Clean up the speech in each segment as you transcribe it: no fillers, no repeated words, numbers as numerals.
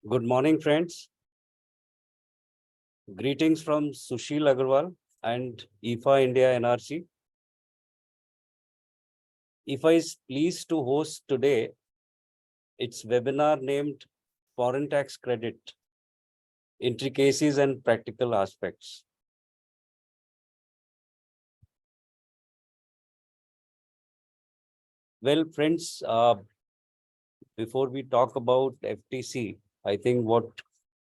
Good morning, friends. Greetings from Sushil Agarwal and IFA India NRC. IFA is pleased to host today its webinar named Foreign Tax Credit, Intricacies and Practical Aspects. Well, friends, before we talk about FTC, I think what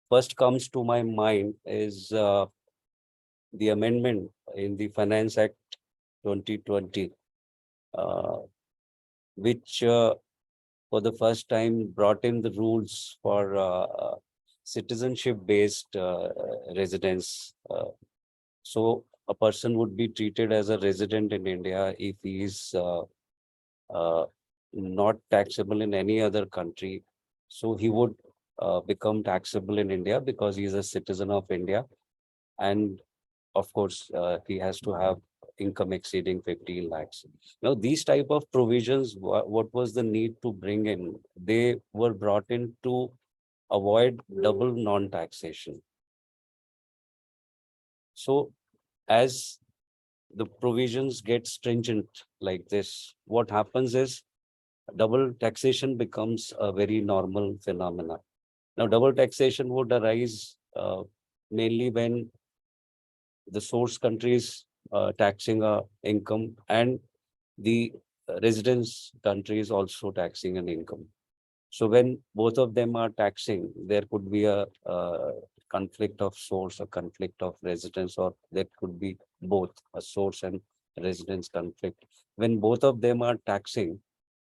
first comes to my mind is the amendment in the Finance Act 2020, uh, which for the first time brought in the rules for citizenship-based residence. So a person would be treated as a resident in India if he is uh, not taxable in any other country. So he would become taxable in India because he is a citizen of India. And of course, he has to have income exceeding 15 lakhs. Now, these type of provisions, what was the need to bring in? They were brought in to avoid double non-taxation. So, as the provisions get stringent like this, what happens is double taxation becomes a very normal phenomena. Now, double taxation would arise mainly when the source countries taxing income and the residence country is also taxing an income. So when both of them are taxing, there could be a conflict of source, a conflict of residence, or there could be both a source and residence conflict. When both of them are taxing,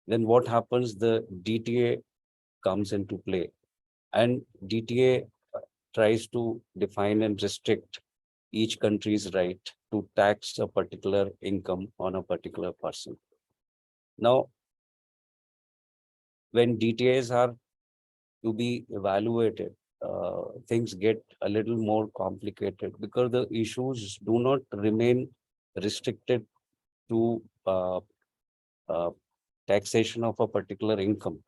then what happens? The DTA comes into play, and DTA tries to define and restrict each country's right to tax a particular income on a particular person. Now, when DTAs are to be evaluated, things get a little more complicated because the issues do not remain restricted to uh, taxation of a particular income.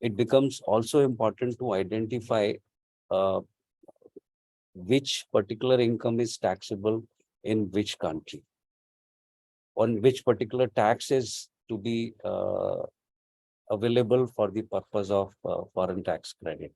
It becomes also important to identify uh, which particular income is taxable in which country, on which particular tax is to be available for the purpose of foreign tax credit.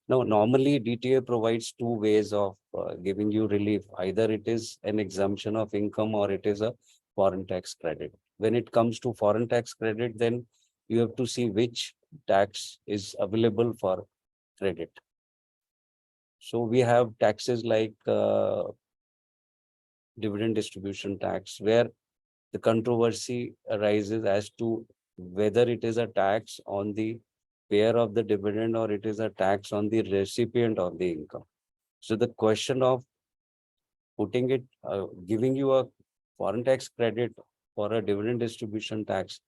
Now, normally DTA provides two ways of giving you relief. Either it is an exemption of income or it is a foreign tax credit. When it comes to foreign tax credit, then you have to see which tax is available for credit. So we have taxes like dividend distribution tax, where the controversy arises as to whether it is a tax on the payer of the dividend or it is a tax on the recipient of the income. So the question of putting it, giving you a foreign tax credit for a dividend distribution tax,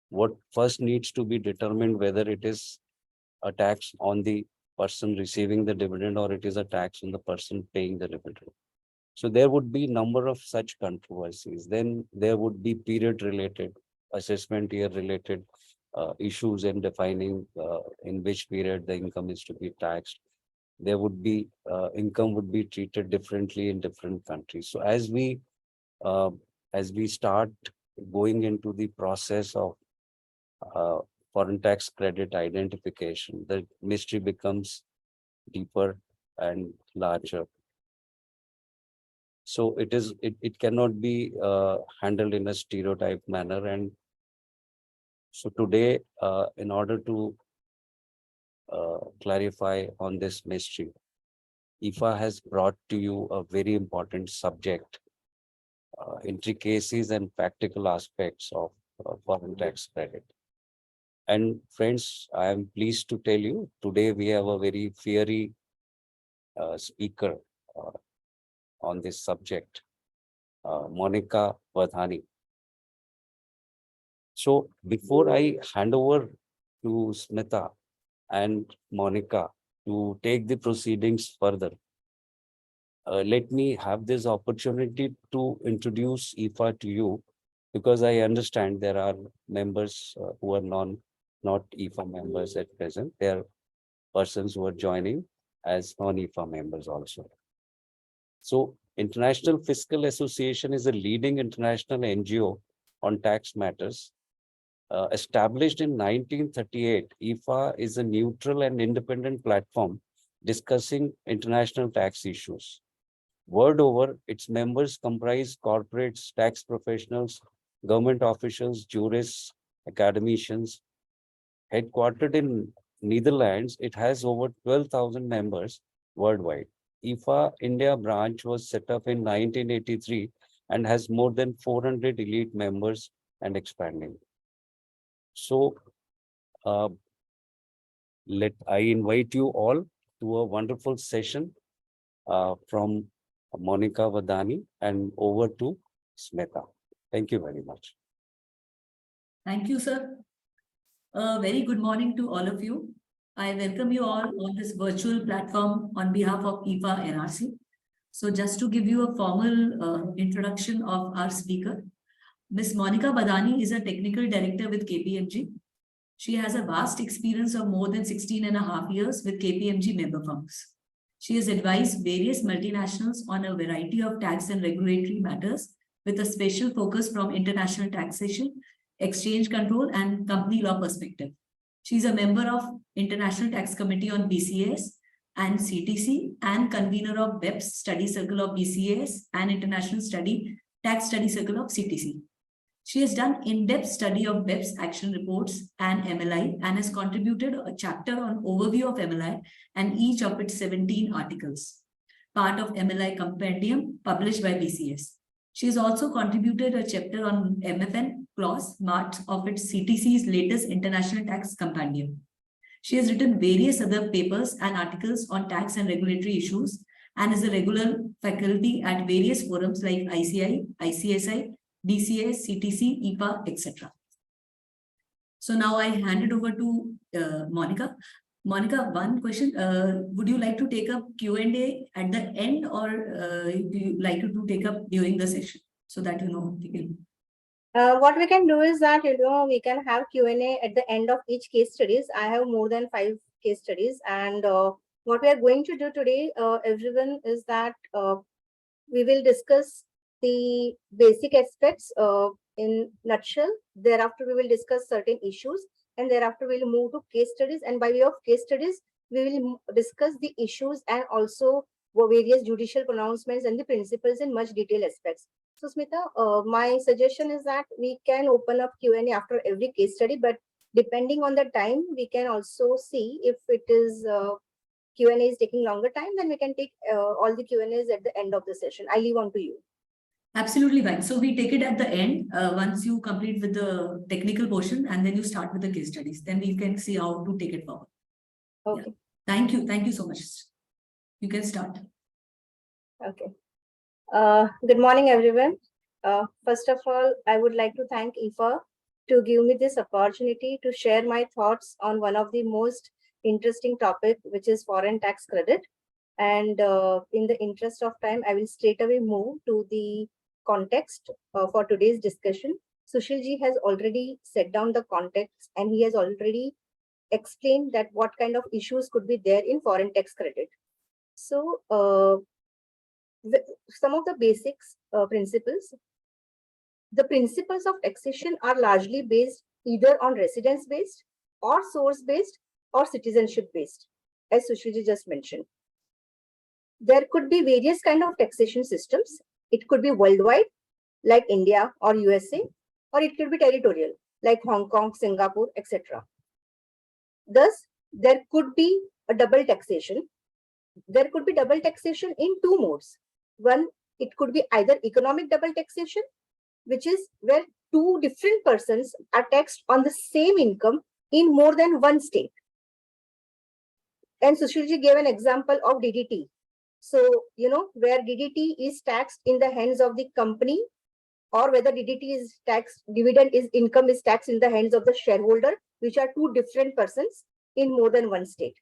what first needs to be determined whether it is a tax on the person receiving the dividend or it is a tax on the person paying the dividend. So there would be number of such controversies. Then there would be period related, assessment year related issues in defining in which period the income is to be taxed. There would be income would be treated differently in different countries. So uh, as we start going into the process of uh, foreign tax credit identification, the mystery becomes deeper and larger. So it cannot be handled in a stereotype manner. And so today, in order to clarify on this mystery, IFA has brought to you a very important subject, intricacies and practical aspects of foreign tax credit. And friends, I am pleased to tell you today we have a very fiery speaker uh, on this subject, Monica Vadhani. So before I hand over to Smita and Monica to take the proceedings further, let me have this opportunity to introduce IFA to you, because I understand there are members who are not IFA members at present. They are persons who are joining as non-IFA members also. So International Fiscal Association is a leading international NGO on tax matters. Established in 1938, IFA is a neutral and independent platform discussing international tax issues. World over, its members comprise corporates, tax professionals, government officials, jurists, academicians. Headquartered in Netherlands, it has over 12,000 members worldwide. IFA India branch was set up in 1983 and has more than 400 elite members and expanding. So uh, let I invite you all to a wonderful session from Monica Vadani and over to Smita. Thank you very much. Thank you, sir. A very good morning to all of you. I welcome you all on this virtual platform on behalf of IFA NRC. So just to give you a formal introduction of our speaker, Ms. Monica Badani is a technical director with KPMG. She has a vast experience of more than 16 and a half years with KPMG member firms. She has advised various multinationals on a variety of tax and regulatory matters with a special focus from international taxation, exchange control, and company law perspective. She is a member of International Tax Committee on BCAS and CTC and convener of BEPS Study Circle of BCAS and International Tax Study Circle of CTC. She has done in-depth study of BEPS action reports and MLI and has contributed a chapter on overview of MLI and each of its 17 articles, part of MLI compendium published by BCS. She has also contributed a chapter on MFN clause, part of its CTC's latest international tax compendium. She has written various other papers and articles on tax and regulatory issues and is a regular faculty at various forums like ICI, ICSI, BCS, CTC, IPA, etc. So now I hand it over to Monica. Monica, one question. Would you like to take up Q&A at the end, or do you like to take up during the session so that we can... What we can do is that we can have Q&A at the end of each case studies. I have more than 5 case studies, and what we are going to do today, everyone, is that we will discuss the basic aspects in nutshell. Thereafter, we will discuss certain issues, and thereafter we'll move to case studies. And by way of case studies, we will discuss the issues and also various judicial pronouncements and the principles in much detailed aspects. So, Smita, my suggestion is that we can open up Q&A after every case study, but depending on the time, we can also see if it is Q&A is taking longer time, then we can take all the Q&As at the end of the session. I leave on to you. Absolutely fine. So we take it at the end, once you complete with the technical portion, and then you start with the case studies. Then we can see how to take it forward. Okay. Yeah. Thank you. Thank you so much. You can start. Okay. Good morning, everyone. First of all, I would like to thank IFA to give me this opportunity to share my thoughts on one of the most interesting topic, which is foreign tax credit. And in the interest of time, I will straight away move to the context for today's discussion. Sushilji has already set down the context, and he has already explained that what kind of issues could be there in foreign tax credit. So some of the basics principles. The principles of taxation are largely based either on residence-based or source-based or citizenship-based, as Sushilji just mentioned. There could be various kind of taxation systems. It could be worldwide, like India or USA, or it could be territorial, like Hong Kong, Singapore, etc. Thus, there could be a double taxation. There could be double taxation in 2 modes. One, it could be either economic double taxation, which is where 2 different persons are taxed on the same income in more than one state. And Sushilji gave an example of DDT. So, where DDT is taxed in the hands of the company, or whether DDT is taxed, income is taxed in the hands of the shareholder, which are 2 different persons in more than one state.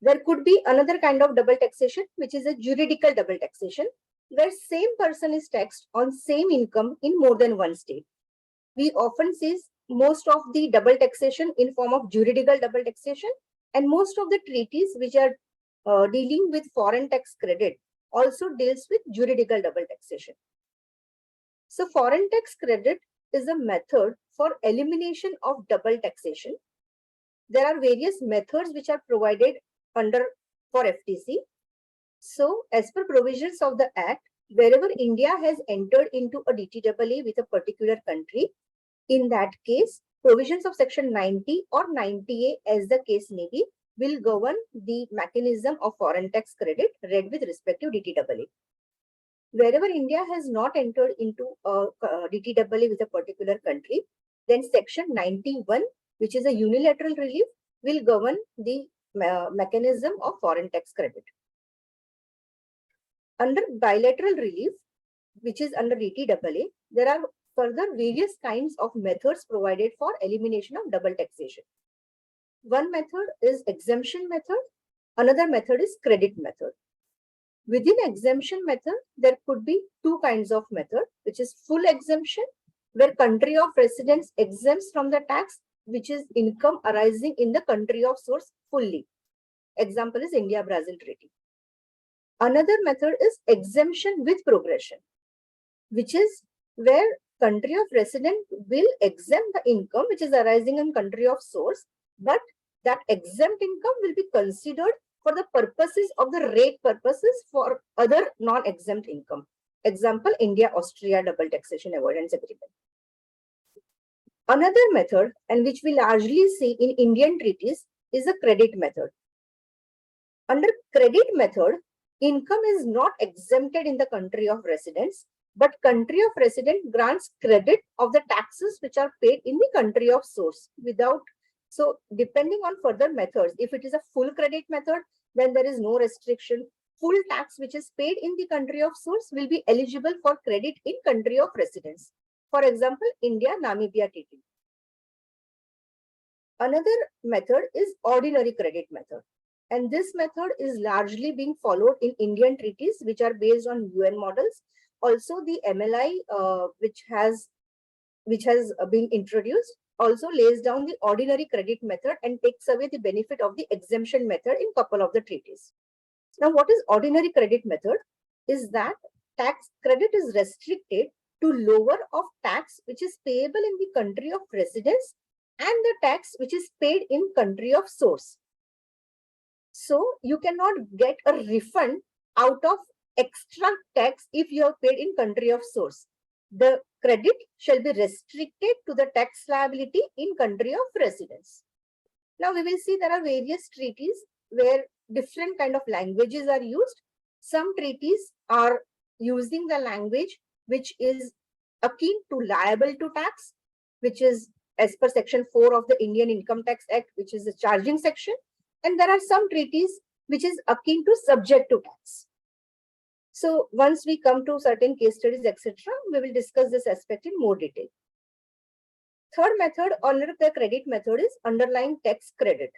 There could be another kind of double taxation, which is a juridical double taxation, where same person is taxed on same income in more than one state. We often see most of the double taxation in form of juridical double taxation, And most of the treaties which are dealing with foreign tax credit also deals with juridical double taxation. So foreign tax credit is a method for elimination of double taxation. There are various methods which are provided under for FTC. So as per provisions of the Act, wherever India has entered into a DTAA with a particular country, in that case, provisions of section 90 or 90A, as the case may be, will govern the mechanism of foreign tax credit read with respective DTAA. Wherever India has not entered into a DTAA with a particular country, then section 91, which is a unilateral relief, will govern the mechanism of foreign tax credit. Under bilateral relief, which is under DTAA, there are further various kinds of methods provided for elimination of double taxation. One method is exemption method. Another method is credit method. Within exemption method, there could be two kinds of method, which is full exemption, where country of residence exempts from the tax, which is income arising in the country of source fully. Example is India-Brazil treaty. Another method is exemption with progression, which is where country of resident will exempt the income which is arising in country of source, but that exempt income will be considered for the purposes of the rate purposes for other non-exempt income. Example, India-Austria double taxation avoidance agreement. Another method, and which we largely see in Indian treaties, is a credit method. Under credit method, income is not exempted in the country of residence, but country of resident grants credit of the taxes which are paid in the country of source without. So depending on further methods, if it is a full credit method, then there is no restriction. Full tax which is paid in the country of source will be eligible for credit in country of residence. For example, India-Namibia treaty. Another method is ordinary credit method. And this method is largely being followed in Indian treaties, which are based on UN models. Also, the MLI, which has been introduced, also lays down the ordinary credit method and takes away the benefit of the exemption method in couple of the treaties. Now, what is ordinary credit method? Is that tax credit is restricted to lower of tax which is payable in the country of residence and the tax which is paid in country of source. So you cannot get a refund out of extra tax if you have paid in country of source. The credit shall be restricted to the tax liability in country of residence. Now we will see there are various treaties where different kind of languages are used. Some treaties are using the language which is akin to liable to tax, which is as per section 4 of the Indian Income Tax Act, which is the charging section. And there are some treaties which is akin to subject to tax. So once we come to certain case studies, etc., we will discuss this aspect in more detail. Third method under the credit method is underlying tax credit.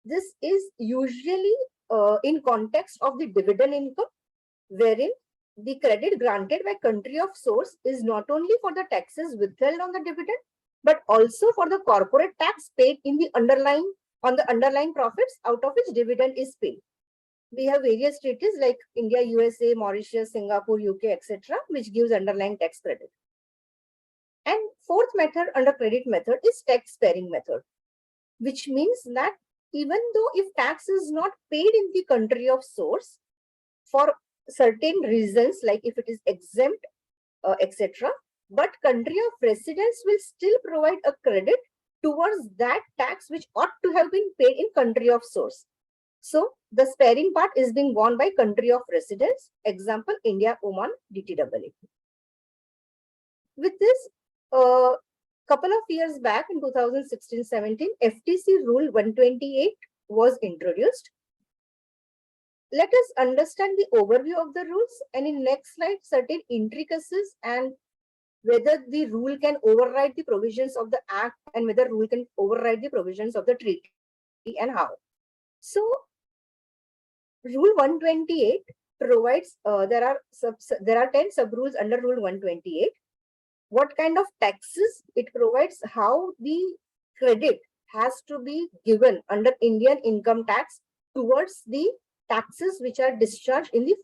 This is usually in context of the dividend income, wherein the credit granted by country of source is not only for the taxes withheld on the dividend, but also for the corporate tax paid in the underlying profits out of which dividend is paid. We have various treaties like India, USA, Mauritius, Singapore, UK, etc., which gives underlying tax credit. And fourth method under credit method is tax sparing method, which means that even though if tax is not paid in the country of source for certain reasons, like if it is exempt, etc., but country of residence will still provide a credit towards that tax which ought to have been paid in country of source. So the sparing part is being borne by country of residence. Example, India, Oman, DTAA. With this, couple of years back in 2016-17, FTC Rule 128 was introduced. Let us understand the overview of the rules, and in next slide, certain intricacies and whether the rule can override the provisions of the Act and whether rule can override the provisions of the treaty and how. So, Rule 128 provides, there are 10 sub-rules under Rule 128. What kind of taxes it provides, how the credit has to be given under Indian income tax towards the taxes which are discharged in the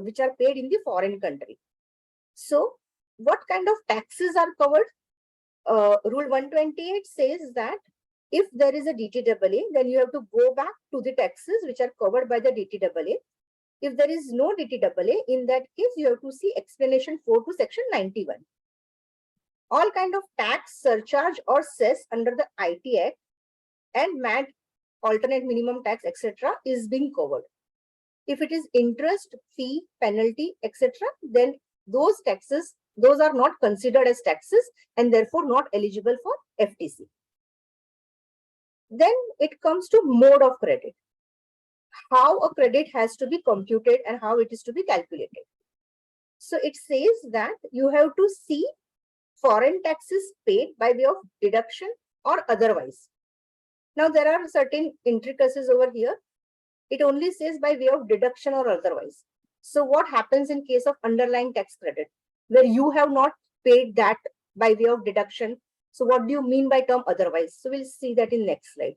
which are paid in the foreign country. So what kind of taxes are covered? Rule 128 says that if there is a DTAA, then you have to go back to the taxes which are covered by the DTAA. If there is no DTAA, in that case, you have to see explanation 4 to section 91. All kind of tax, surcharge or cess under the IT Act and MAT, alternate minimum tax, etc. is being covered. If it is interest, fee, penalty, etc., then those taxes, those are not considered as taxes and therefore not eligible for FTC. Then it comes to mode of credit. How a credit has to be computed and how it is to be calculated. So it says that you have to see foreign taxes paid by way of deduction or otherwise. Now there are certain intricacies over here. It only says by way of deduction or otherwise. So what happens in case of underlying tax credit where you have not paid that by way of deduction? So what do you mean by term otherwise? So we'll see that in next slide.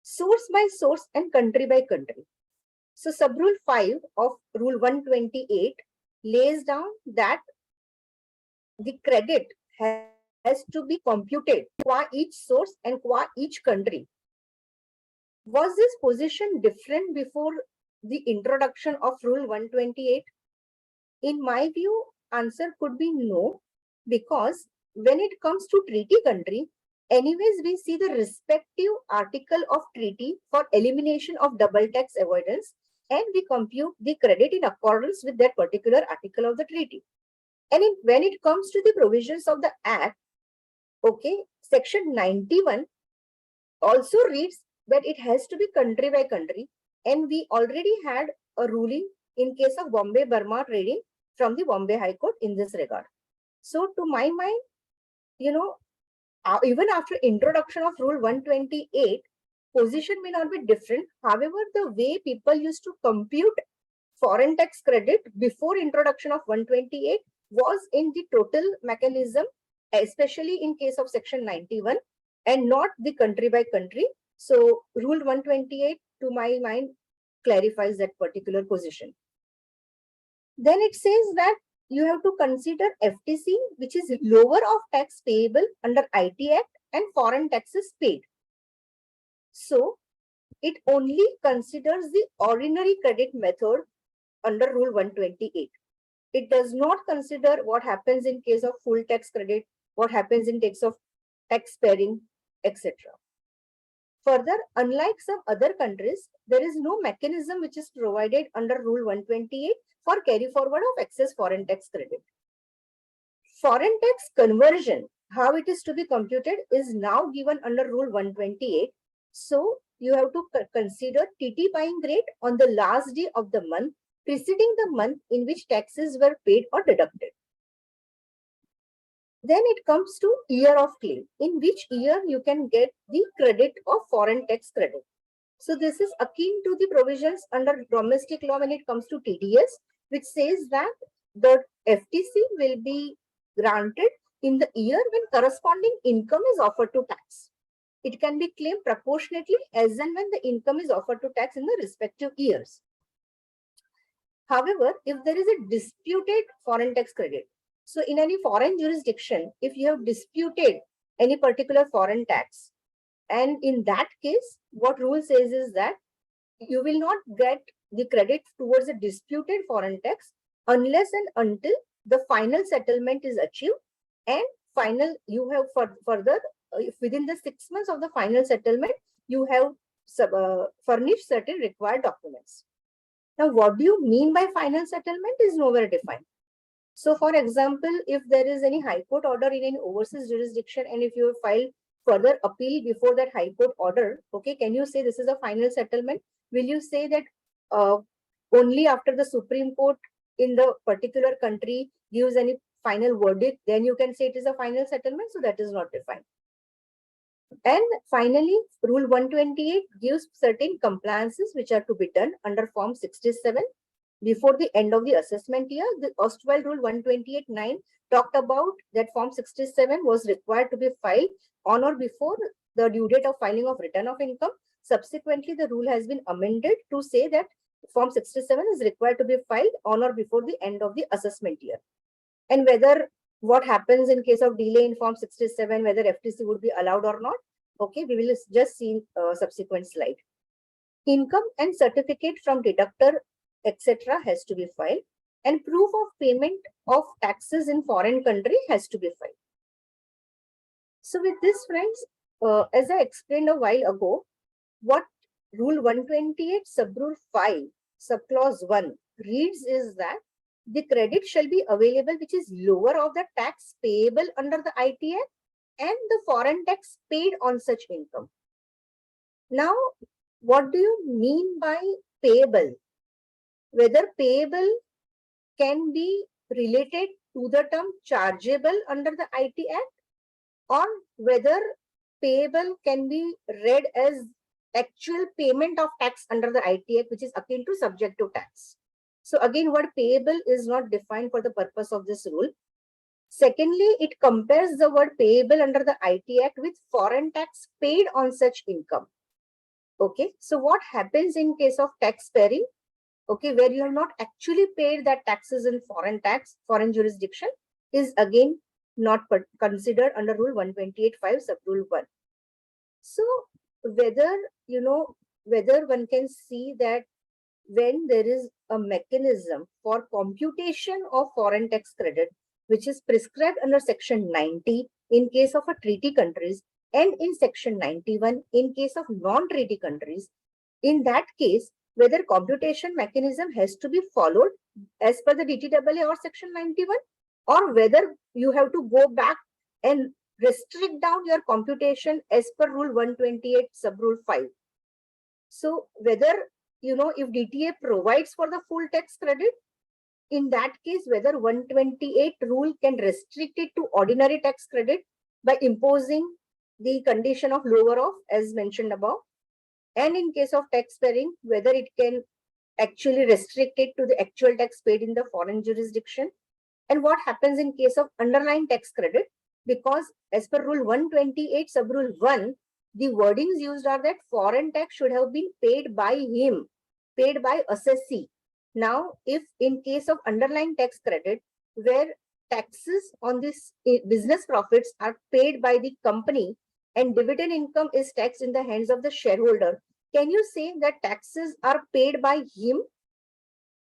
Source by source and country by country. So subrule 5 of rule 128 lays down that the credit has to be computed qua each source and qua each country. Was this position different before the introduction of rule 128? In my view, answer could be no, because when it comes to treaty country, anyways, we see the respective article of treaty for elimination of double tax avoidance, and we compute the credit in accordance with that particular article of the treaty. And when it comes to the provisions of the Act, okay, section 91 also reads that it has to be country by country, and we already had a ruling in case of Bombay Burma trading from the Bombay High Court in this regard. So to my mind, even after introduction of rule 128, position may not be different. However, the way people used to compute foreign tax credit before introduction of 128 was in the total mechanism, especially in case of section 91, and not the country by country. So rule 128 to my mind clarifies that particular position. Then it says that you have to consider FTC, which is lower of tax payable under IT Act and foreign taxes paid. So it only considers the ordinary credit method under rule 128. It does not consider what happens in case of full tax credit, what happens in case of tax sparing, etc. Further, unlike some other countries, there is no mechanism which is provided under rule 128 for carry forward of excess foreign tax credit. Foreign tax conversion, how it is to be computed, is now given under rule 128. So you have to consider TT buying rate on the last day of the month preceding the month in which taxes were paid or deducted. Then it comes to year of claim, in which year you can get the credit of foreign tax credit. So this is akin to the provisions under domestic law when it comes to TDS, which says that the FTC will be granted in the year when corresponding income is offered to tax. It can be claimed proportionately as and when the income is offered to tax in the respective years. However, if there is a disputed foreign tax credit, so in any foreign jurisdiction, if you have disputed any particular foreign tax, and in that case, what rule says is that you will not get the credit towards a disputed foreign tax unless and until the final settlement is achieved, and final you have further if within the 6 months of the final settlement you have furnished certain required documents. Now, what do you mean by final settlement is nowhere defined. So, for example, if there is any High Court order in any overseas jurisdiction, and if you have filed further appeal before that High Court order, okay, can you say this is a final settlement? Will you say that only after the Supreme Court in the particular country gives any final verdict, then you can say it is a final settlement? So that is not defined. And finally, Rule 128 gives certain compliances which are to be done under Form 67 before the end of the assessment year. The erstwhile Rule 128.9 talked about that Form 67 was required to be filed on or before the due date of filing of return of income. Subsequently, the rule has been amended to say that Form 67 is required to be filed on or before the end of the assessment year. And whether what happens in case of delay in Form 67, whether FTC would be allowed or not, okay, we will just see subsequent slide. Income and certificate from deductor, etc. has to be filed, and proof of payment of taxes in foreign country has to be filed. So with this, friends, as I explained a while ago, what Rule 128 Subrule 5 Subclause 1 reads is that the credit shall be available which is lower of the tax payable under the IT Act and the foreign tax paid on such income. Now, what do you mean by payable? Whether payable can be related to the term chargeable under the IT Act, or whether payable can be read as actual payment of tax under the IT Act, which is akin to subject to tax. So again, word payable is not defined for the purpose of this rule. Secondly, it compares the word payable under the IT Act with foreign tax paid on such income. Okay, so what happens in case of tax sparing? Okay, where you have not actually paid that taxes in foreign jurisdiction, is again not considered under Rule 128.5 Subrule 1. So whether, whether one can see that when there is a mechanism for computation of foreign tax credit, which is prescribed under Section 90 in case of a treaty countries and in Section 91 in case of non-treaty countries, in that case, whether computation mechanism has to be followed as per the DTAA or Section 91, or whether you have to go back and restrict down your computation as per Rule 128 Subrule 5. So whether, if DTA provides for the full tax credit, in that case, whether 128 rule can restrict it to ordinary tax credit by imposing the condition of lower of as mentioned above. And in case of tax sparing, whether it can actually restrict it to the actual tax paid in the foreign jurisdiction. And what happens in case of underlying tax credit? Because as per Rule 128 Subrule 1, the wordings used are that foreign tax should have been paid by him, paid by assessee. Now, if in case of underlying tax credit, where taxes on this business profits are paid by the company and dividend income is taxed in the hands of the shareholder, can you say that taxes are paid by him?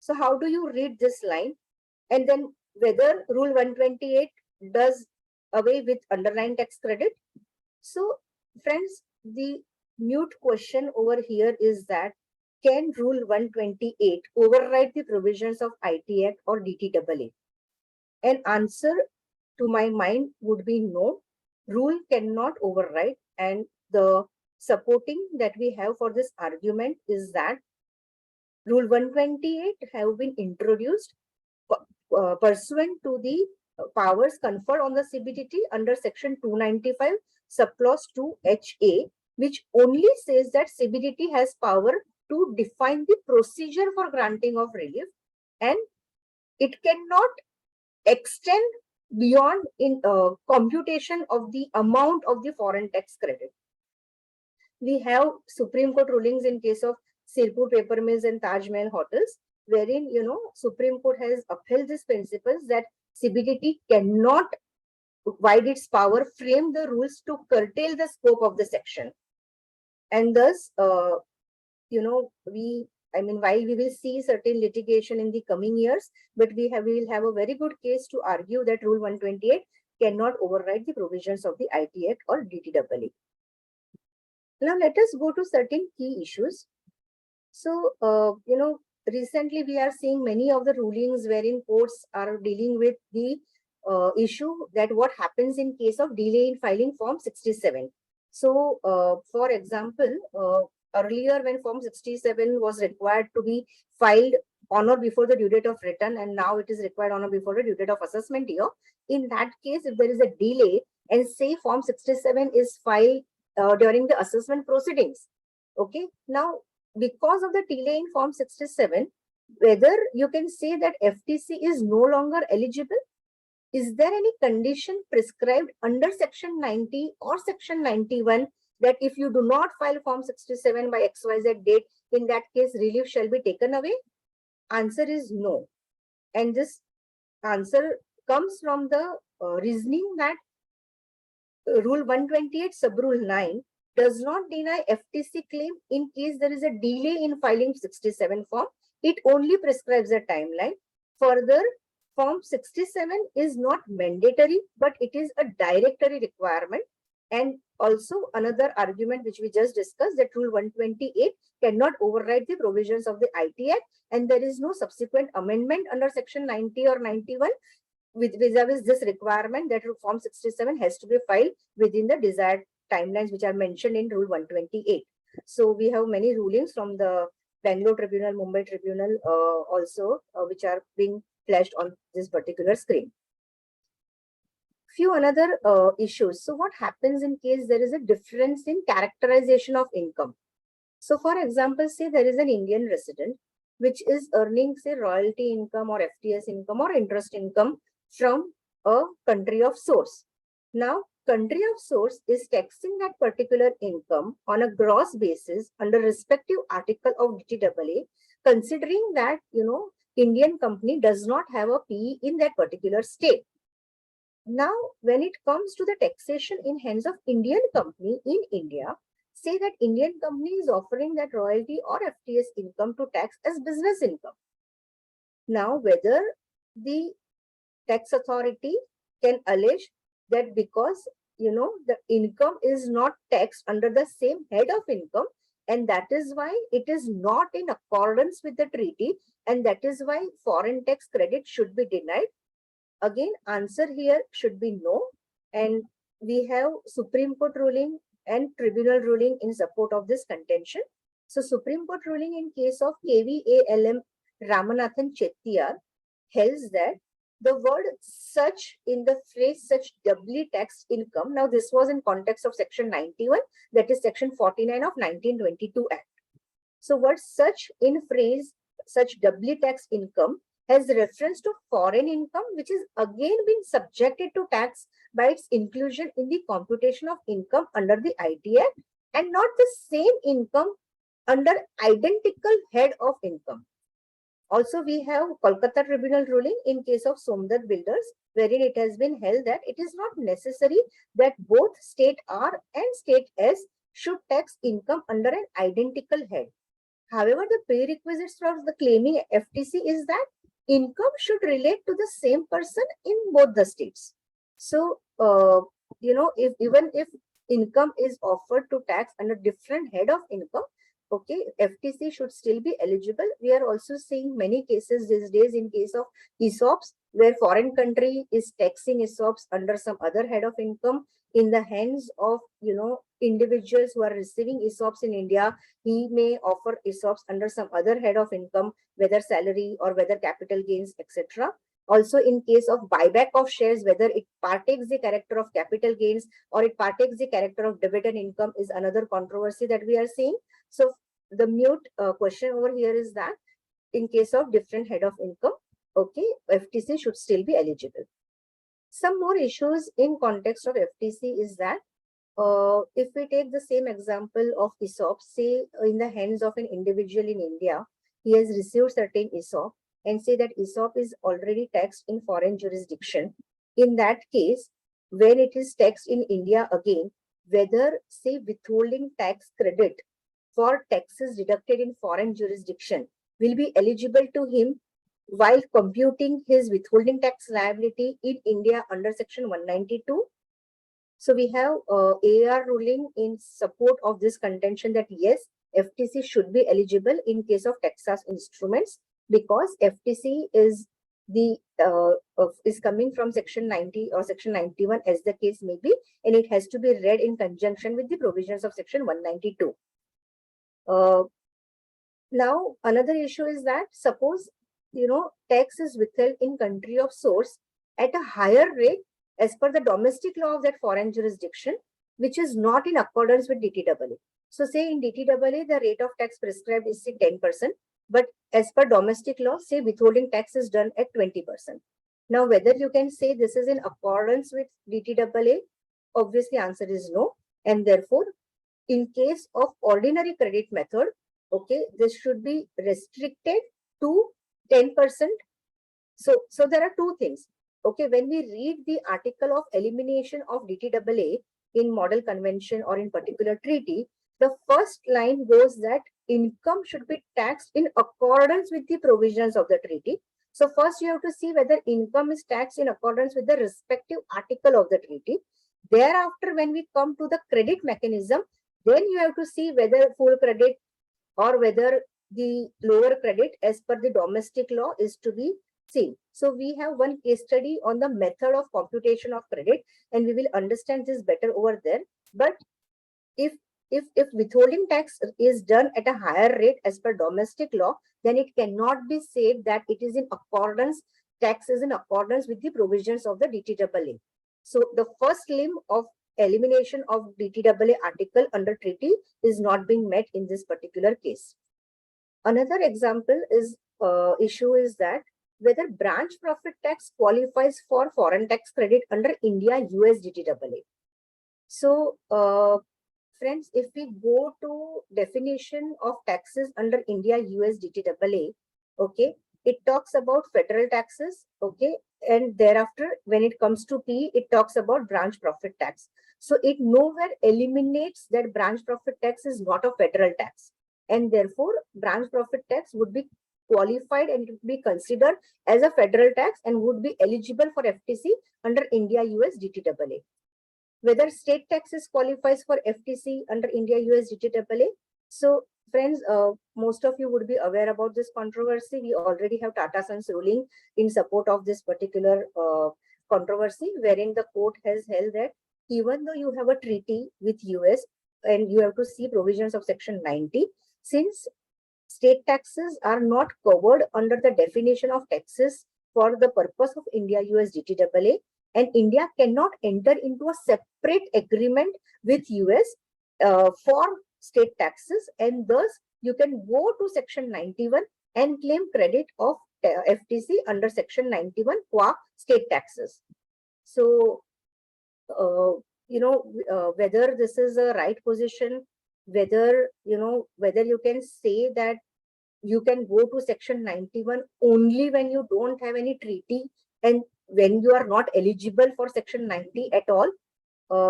So how do you read this line? And then whether Rule 128 does away with underlying tax credit? So friends, the mute question over here is that can Rule 128 override the provisions of IT Act or DTAA? An answer to my mind would be no. Rule cannot override, and the supporting that we have for this argument is that Rule 128 have been introduced pursuant to the powers conferred on the CBDT under Section 295 Subclause 2HA, which only says that CBDT has power to define the procedure for granting of relief, and it cannot extend beyond in computation of the amount of the foreign tax credit. We have Supreme Court rulings in case of Sirpur Paper Mills and Taj Mahal Hotels, wherein, Supreme Court has upheld these principles that CBDT cannot, by its power, frame the rules to curtail the scope of the section. And thus, while we will see certain litigation in the coming years, but we will have a very good case to argue that Rule 128 cannot override the provisions of the IT Act or DTAA. Now let us go to certain key issues. So, recently we are seeing many of the rulings wherein courts are dealing with the issue that what happens in case of delay in filing Form 67. So, for example, earlier when Form 67 was required to be filed on or before the due date of return, and now it is required on or before the due date of assessment year. In that case, if there is a delay and say Form 67 is filed during the assessment proceedings, okay, now because of the delay in Form 67, whether you can say that FTC is no longer eligible, is there any condition prescribed under Section 90 or Section 91 that if you do not file Form 67 by XYZ date, in that case, relief shall be taken away? Answer is no. And this answer comes from the reasoning that Rule 128, Sub-Rule 9 does not deny FTC claim in case there is a delay in filing 67 form. It only prescribes a timeline. Further, Form 67 is not mandatory, but it is a directory requirement. And also another argument which we just discussed, that Rule 128 cannot override the provisions of the IT Act, and there is no subsequent amendment under Section 90 or 91 with vis-a-vis this requirement that Form 67 has to be filed within the desired timelines which are mentioned in Rule 128. So we have many rulings from the Bangalore Tribunal, Mumbai Tribunal also, which are being flashed on this particular screen. Few another issues. So what happens in case there is a difference in characterization of income? So for example, say there is an Indian resident which is earning, say, royalty income or FTS income or interest income from a country of source. Now, country of source is taxing that particular income on a gross basis under respective article of DTAA, considering that, Indian company does not have a PE in that particular state. Now, when it comes to the taxation in hands of Indian company in India, say that Indian company is offering that royalty or FTS income to tax as business income. Now, whether the tax authority can allege that because, the income is not taxed under the same head of income, and that is why it is not in accordance with the treaty, and that is why foreign tax credit should be denied. Again, answer here should be no. And we have Supreme Court ruling and tribunal ruling in support of this contention. So Supreme Court ruling in case of KVALM Ramanathan Chettiar held that the word such in the phrase such doubly taxed income. Now this was in context of Section 91, that is Section 49 of 1922 Act. So word such in phrase such doubly taxed income has reference to foreign income, which is again being subjected to tax by its inclusion in the computation of income under the IT Act, and not the same income under identical head of income. Also, we have Kolkata Tribunal ruling in case of Somdat Builders, wherein it has been held that it is not necessary that both state R and state S should tax income under an identical head. However, the prerequisites for the claiming FTC is that income should relate to the same person in both the states. So, if income is offered to tax under different head of income, okay, FTC should still be eligible. We are also seeing many cases these days in case of ESOPs, where foreign country is taxing ESOPs under some other head of income in the hands of, individuals who are receiving ESOPs in India. He may offer ESOPs under some other head of income, whether salary or whether capital gains, etc. Also, in case of buyback of shares, whether it partakes the character of capital gains or it partakes the character of dividend income is another controversy that we are seeing. So the mute question over here is that in case of different head of income, okay, FTC should still be eligible. Some more issues in context of FTC is that if we take the same example of ESOP, say in the hands of an individual in India, he has received certain ESOP, and say that ESOP is already taxed in foreign jurisdiction. In that case, when it is taxed in India again, whether, say, withholding tax credit for taxes deducted in foreign jurisdiction will be eligible to him while computing his withholding tax liability in India under Section 192. So we have AR ruling in support of this contention that yes, FTC should be eligible in case of Texas instruments, because FTC is coming from Section 90 or Section 91 as the case may be, and it has to be read in conjunction with the provisions of Section 192. Now, another issue is that suppose, tax is withheld in country of source at a higher rate as per the domestic law of that foreign jurisdiction, which is not in accordance with DTAA. So say in DTAA, the rate of tax prescribed is say 10%, but as per domestic law, say withholding tax is done at 20%. Now, whether you can say this is in accordance with DTAA, obviously answer is no. And therefore, in case of ordinary credit method, okay, this should be restricted to 10%. So there are two things. Okay, when we read the article of elimination of DTAA in model convention or in particular treaty, the first line goes that income should be taxed in accordance with the provisions of the treaty. So first you have to see whether income is taxed in accordance with the respective article of the treaty. Thereafter, when we come to the credit mechanism, then you have to see whether full credit or whether the lower credit as per the domestic law is to be seen. So we have one case study on the method of computation of credit, and we will understand this better over there. But if if withholding tax is done at a higher rate as per domestic law, then it cannot be said that it is in accordance, tax is in accordance with the provisions of the DTAA. So the first limb of elimination of DTAA article under treaty is not being met in this particular case. Another example is issue is that whether branch profit tax qualifies for foreign tax credit under India US DTAA. So friends, if we go to definition of taxes under India US DTAA, okay, it talks about federal taxes, okay, and thereafter when it comes to P, it talks about branch profit tax. So it nowhere eliminates that branch profit tax is not a federal tax, and therefore branch profit tax would be qualified and would be considered as a federal tax and would be eligible for FTC under India US DTAA. Whether state taxes qualifies for FTC under India US DTAA. So friends, most of you would be aware about this controversy. We already have Tata Sons ruling in support of this particular controversy, wherein the court has held that even though you have a treaty with US and you have to see provisions of section 90, since state taxes are not covered under the definition of taxes for the purpose of India US DTAA, and India cannot enter into a separate agreement with US for state taxes, and thus you can go to section 91 and claim credit of FTC under section 91 qua state taxes. So whether this is a right position, whether whether you can say that you can go to section 91 only when you don't have any treaty and when you are not eligible for section 90 at all.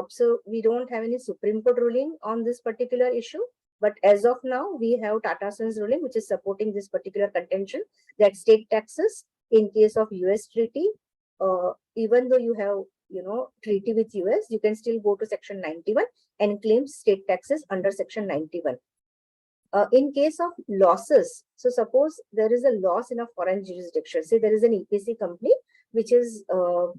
So we don't have any Supreme Court ruling on this particular issue. But as of now, we have Tata Sons ruling, which is supporting this particular contention that state taxes in case of US treaty, even though you have treaty with US, you can still go to section 91 and claim state taxes under section 91. In case of losses, so suppose there is a loss in a foreign jurisdiction. Say there is an EPC company which is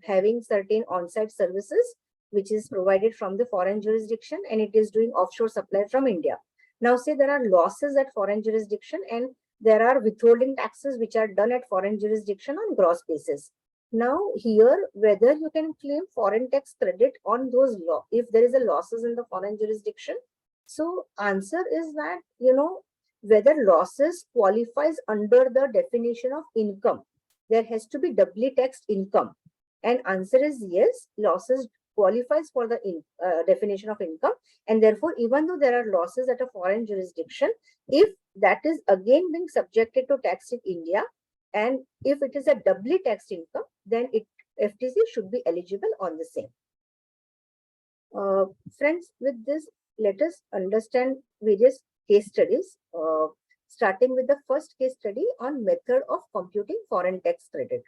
having certain on-site services which is provided from the foreign jurisdiction, and it is doing offshore supply from India. Now say there are losses at foreign jurisdiction and there are withholding taxes which are done at foreign jurisdiction on gross basis. Now here, whether you can claim foreign tax credit on those if there is a losses in the foreign jurisdiction. So answer is that, whether losses qualifies under the definition of income. There has to be doubly taxed income. And answer is yes, losses qualifies for the definition of income. And therefore, even though there are losses at a foreign jurisdiction, if that is again being subjected to tax in India, and if it is a doubly taxed income, then FTC should be eligible on the same. Friends, with this, let us understand various case studies, starting with the first case study on method of computing foreign tax credit.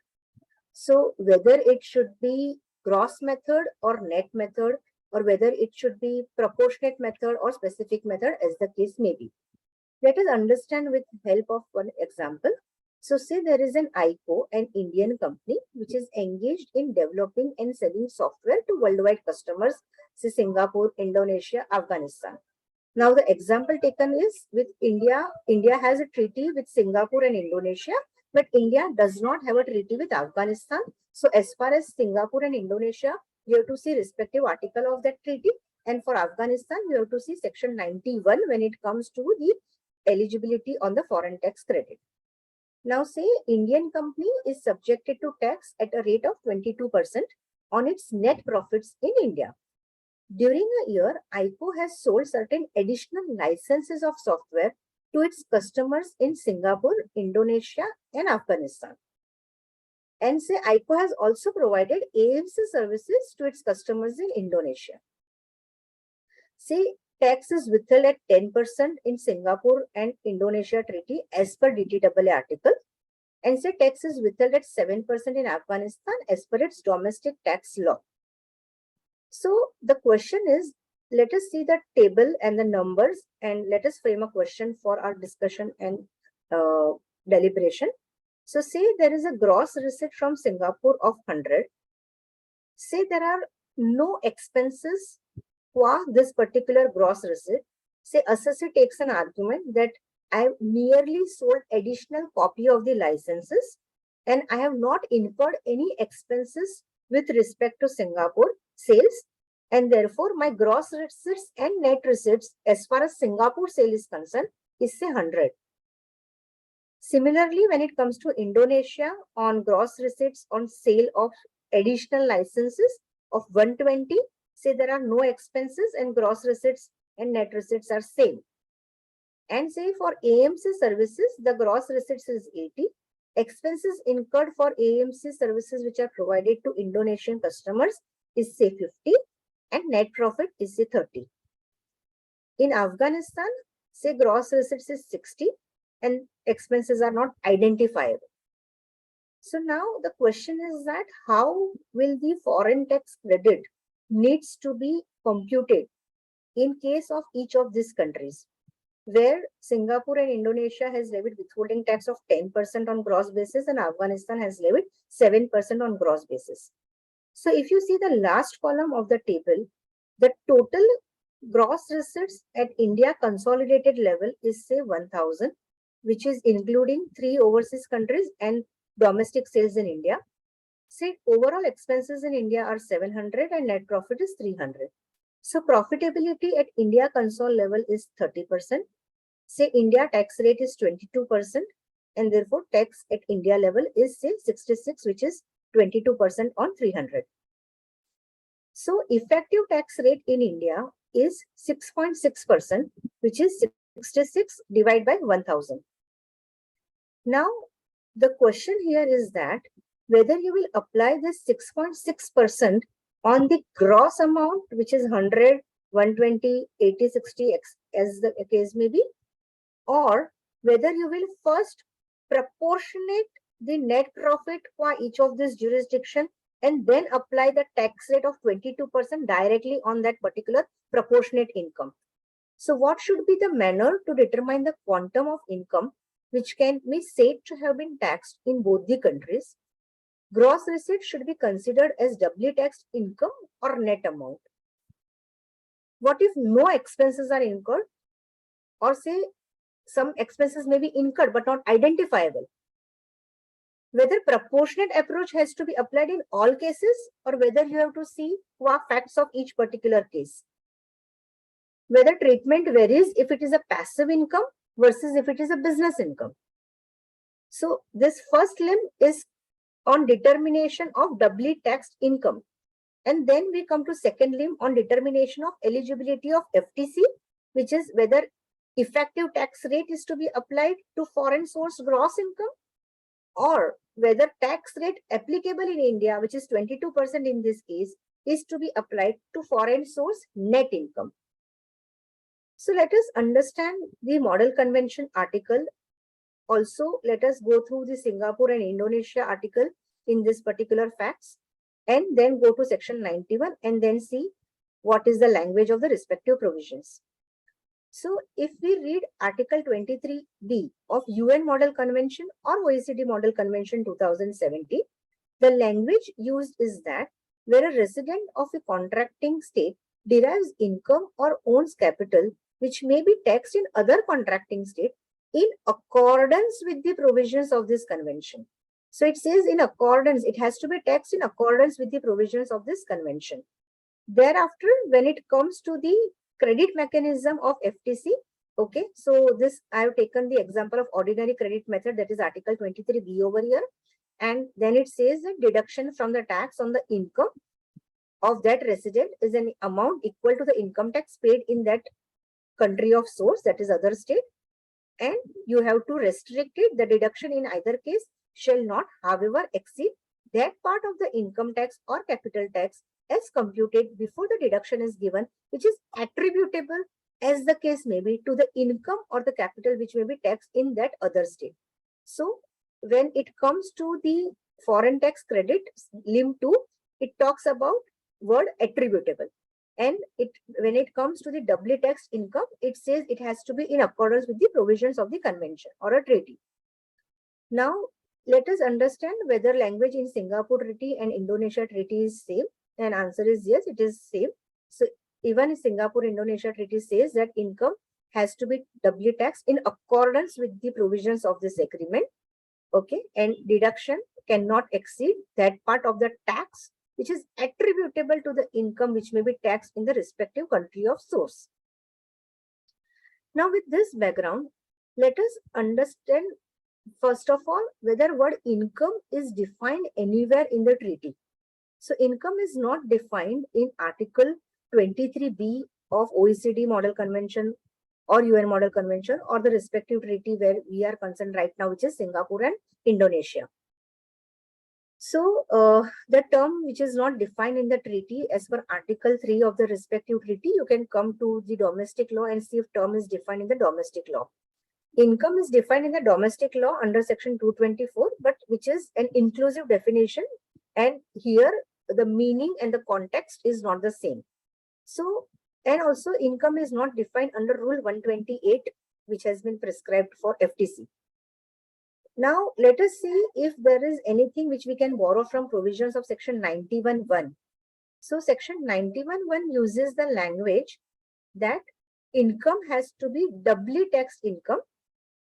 So whether it should be gross method or net method, or whether it should be proportionate method or specific method, as the case may be. Let us understand with help of one example. So say there is an ICO, an Indian company, which is engaged in developing and selling software to worldwide customers, say Singapore, Indonesia, Afghanistan. Now the example taken is with India. India has a treaty with Singapore and Indonesia, but India does not have a treaty with Afghanistan. So as far as Singapore and Indonesia, you have to see respective article of that treaty. And for Afghanistan, you have to see section 91 when it comes to the eligibility on the foreign tax credit. Now say Indian company is subjected to tax at a rate of 22% on its net profits in India. During a year, ICO has sold certain additional licenses of software to its customers in Singapore, Indonesia, and Afghanistan. And say ICO has also provided AMC services to its customers in Indonesia. Say tax is withheld at 10% in Singapore and Indonesia treaty as per DTAA article, and say tax is withheld at 7% in Afghanistan as per its domestic tax law. So the question is, let us see the table and the numbers and let us frame a question for our discussion and deliberation. So say there is a gross receipt from Singapore of 100. Say there are no expenses for this particular gross receipt. Say assessor takes an argument that I have merely sold additional copy of the licenses and I have not incurred any expenses with respect to Singapore sales, and therefore my gross receipts and net receipts as far as Singapore sale is concerned is say 100. Similarly, when it comes to Indonesia, on gross receipts on sale of additional licenses of 120, say there are no expenses and gross receipts and net receipts are same. And say for AMC services, the gross receipts is 80. Expenses incurred for AMC services which are provided to Indonesian customers is say 50 and net profit is say 30. In Afghanistan, say gross receipts is 60 and expenses are not identifiable. So now the question is that how will the foreign tax credit needs to be computed in case of each of these countries, where Singapore and Indonesia has levied withholding tax of 10% on gross basis and Afghanistan has levied 7% on gross basis. So if you see the last column of the table, the total gross receipts at India consolidated level is say 1000, which is including 3 overseas countries and domestic sales in India. Say overall expenses in India are 700 and net profit is 300. So profitability at India console level is 30%. Say India tax rate is 22% and therefore tax at India level is say 66, which is 22% on 300. So effective tax rate in India is 6.6%, which is 66 divided by 1000. Now, the question here is that whether you will apply this 6.6% on the gross amount, which is 100, 120, 80, 60, as the case may be, or whether you will first proportionate the net profit for each of this jurisdiction and then apply the tax rate of 22% directly on that particular proportionate income. So what should be the manner to determine the quantum of income which can be said to have been taxed in both the countries? Gross receipt should be considered as doubly taxed income or net amount. What if no expenses are incurred, or say some expenses may be incurred but not identifiable? Whether proportionate approach has to be applied in all cases or whether you have to see what facts of each particular case. Whether treatment varies if it is a passive income versus if it is a business income. So this first limb is on determination of doubly taxed income. And then we come to second limb on determination of eligibility of FTC, which is whether effective tax rate is to be applied to foreign source gross income, or whether tax rate applicable in India, which is 22% in this case, is to be applied to foreign source net income. So let us understand the model convention article. Also, let us go through the Singapore and Indonesia article in this particular facts, and then go to section 91 and then see what is the language of the respective provisions. So if we read Article 23B of UN Model Convention or OECD Model Convention 2070, the language used is that where a resident of a contracting state derives income or owns capital which may be taxed in other contracting state in accordance with the provisions of this convention. So it says in accordance, it has to be taxed in accordance with the provisions of this convention. Thereafter, when it comes to the credit mechanism of FTC, okay, so this I have taken the example of ordinary credit method, that is Article 23B over here, and then it says that deduction from the tax on the income of that resident is an amount equal to the income tax paid in that country of source, that is other state, and you have to restrict it. The deduction in either case shall not, however, exceed that part of the income tax or capital tax as computed before the deduction is given, which is attributable, as the case may be, to the income or the capital which may be taxed in that other state. So when it comes to the foreign tax credit, limb 2, it talks about word attributable. And when it comes to the doubly taxed income, it says it has to be in accordance with the provisions of the convention or a treaty. Now, let us understand whether language in Singapore Treaty and Indonesia Treaty is same. And answer is yes, it is same. So even Singapore Indonesia Treaty says that income has to be doubly taxed in accordance with the provisions of this agreement. Okay, and deduction cannot exceed that part of the tax which is attributable to the income which may be taxed in the respective country of source. Now, with this background, let us understand first of all whether word income is defined anywhere in the treaty. So income is not defined in Article 23B of OECD Model Convention or UN Model Convention or the respective treaty where we are concerned right now, which is Singapore and Indonesia. So the term which is not defined in the treaty as per Article 3 of the respective treaty, you can come to the domestic law and see if term is defined in the domestic law. Income is defined in the domestic law under section 224, but which is an inclusive definition, and here the meaning and the context is not the same. So, and also income is not defined under Rule 128, which has been prescribed for FTC. Now, let us see if there is anything which we can borrow from provisions of section 91(1). So, section 91(1) uses the language that income has to be doubly taxed income,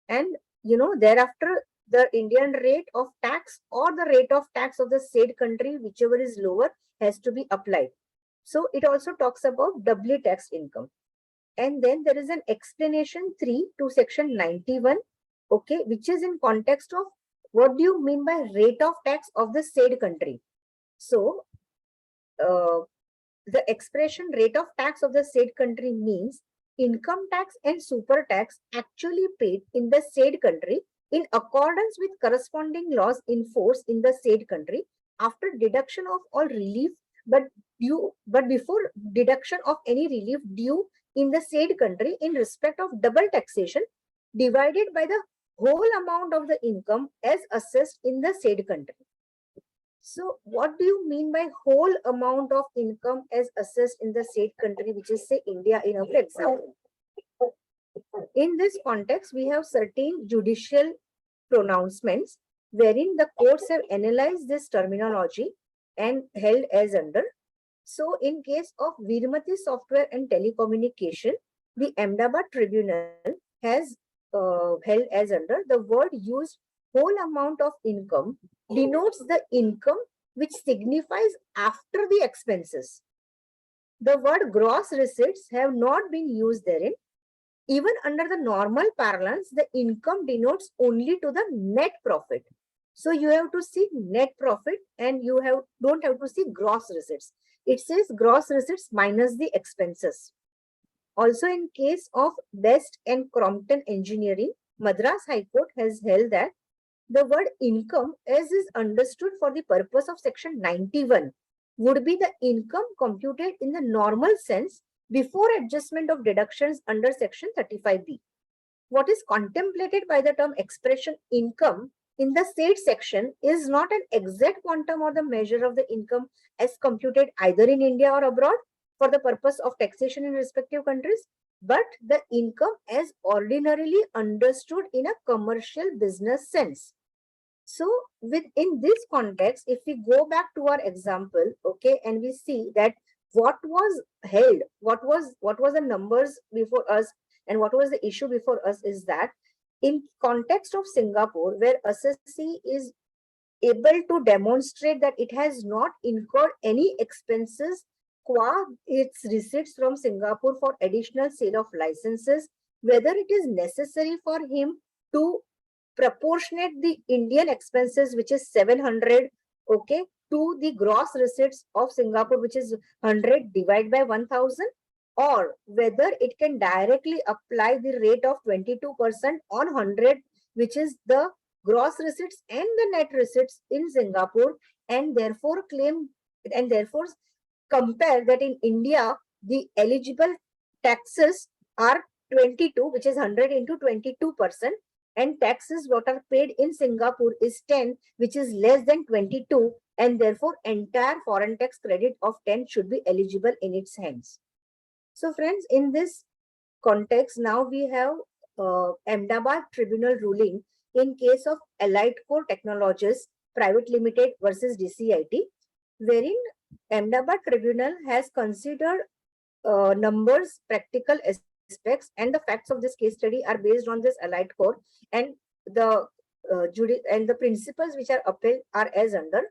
and thereafter the Indian rate of tax or the rate of tax of the said country, whichever is lower, has to be applied. So it also talks about doubly taxed income. And then there is an explanation 3 to section 91, okay, which is in context of what do you mean by rate of tax of the said country. So the expression rate of tax of the said country means income tax and super tax actually paid in the said country in accordance with corresponding laws in force in the said country after deduction of all relief but before deduction of any relief due in the said country in respect of double taxation divided by the whole amount of the income as assessed in the said country. So what do you mean by whole amount of income as assessed in the said country, which is say India in our example? In this context, we have certain judicial pronouncements wherein the courts have analyzed this terminology and held as under. So in case of Virmati Software and Telecommunication, the Ahmedabad Tribunal has held as under the word used whole amount of income denotes the income which signifies after the expenses. The word gross receipts have not been used therein. Even under the normal parlance, the income denotes only to the net profit. So you have to see net profit and you don't have to see gross receipts. It says gross receipts minus the expenses. Also in case of Best and Crompton Engineering, Madras High Court has held that the word income as is understood for the purpose of section 91 would be the income computed in the normal sense before adjustment of deductions under section 35B. What is contemplated by the term expression income in the said section is not an exact quantum or the measure of the income as computed either in India or abroad for the purpose of taxation in respective countries, but the income as ordinarily understood in a commercial business sense. So within this context, if we go back to our example, okay, and we see that what was held, what was the numbers before us and what was the issue before us is that in context of Singapore, where assessee is able to demonstrate that it has not incurred any expenses qua its receipts from Singapore for additional sale of licenses, whether it is necessary for him to proportionate the Indian expenses, which is 700, okay, to the gross receipts of Singapore, which is 100 divided by 1000, or whether it can directly apply the rate of 22% on 100, which is the gross receipts and the net receipts in Singapore, and therefore compare that in India, the eligible taxes are 22, which is 100 into 22%, and taxes what are paid in Singapore is 10, which is less than 22, and therefore entire foreign tax credit of 10 should be eligible in its hands. So friends, in this context, now we have Ahmedabad Tribunal ruling in case of Allied Core Technologies Private Limited versus DCIT, wherein Ahmedabad Tribunal has considered numbers, practical aspects, and the facts of this case study are based on this Allied Core, and the the principles which are upheld are as under.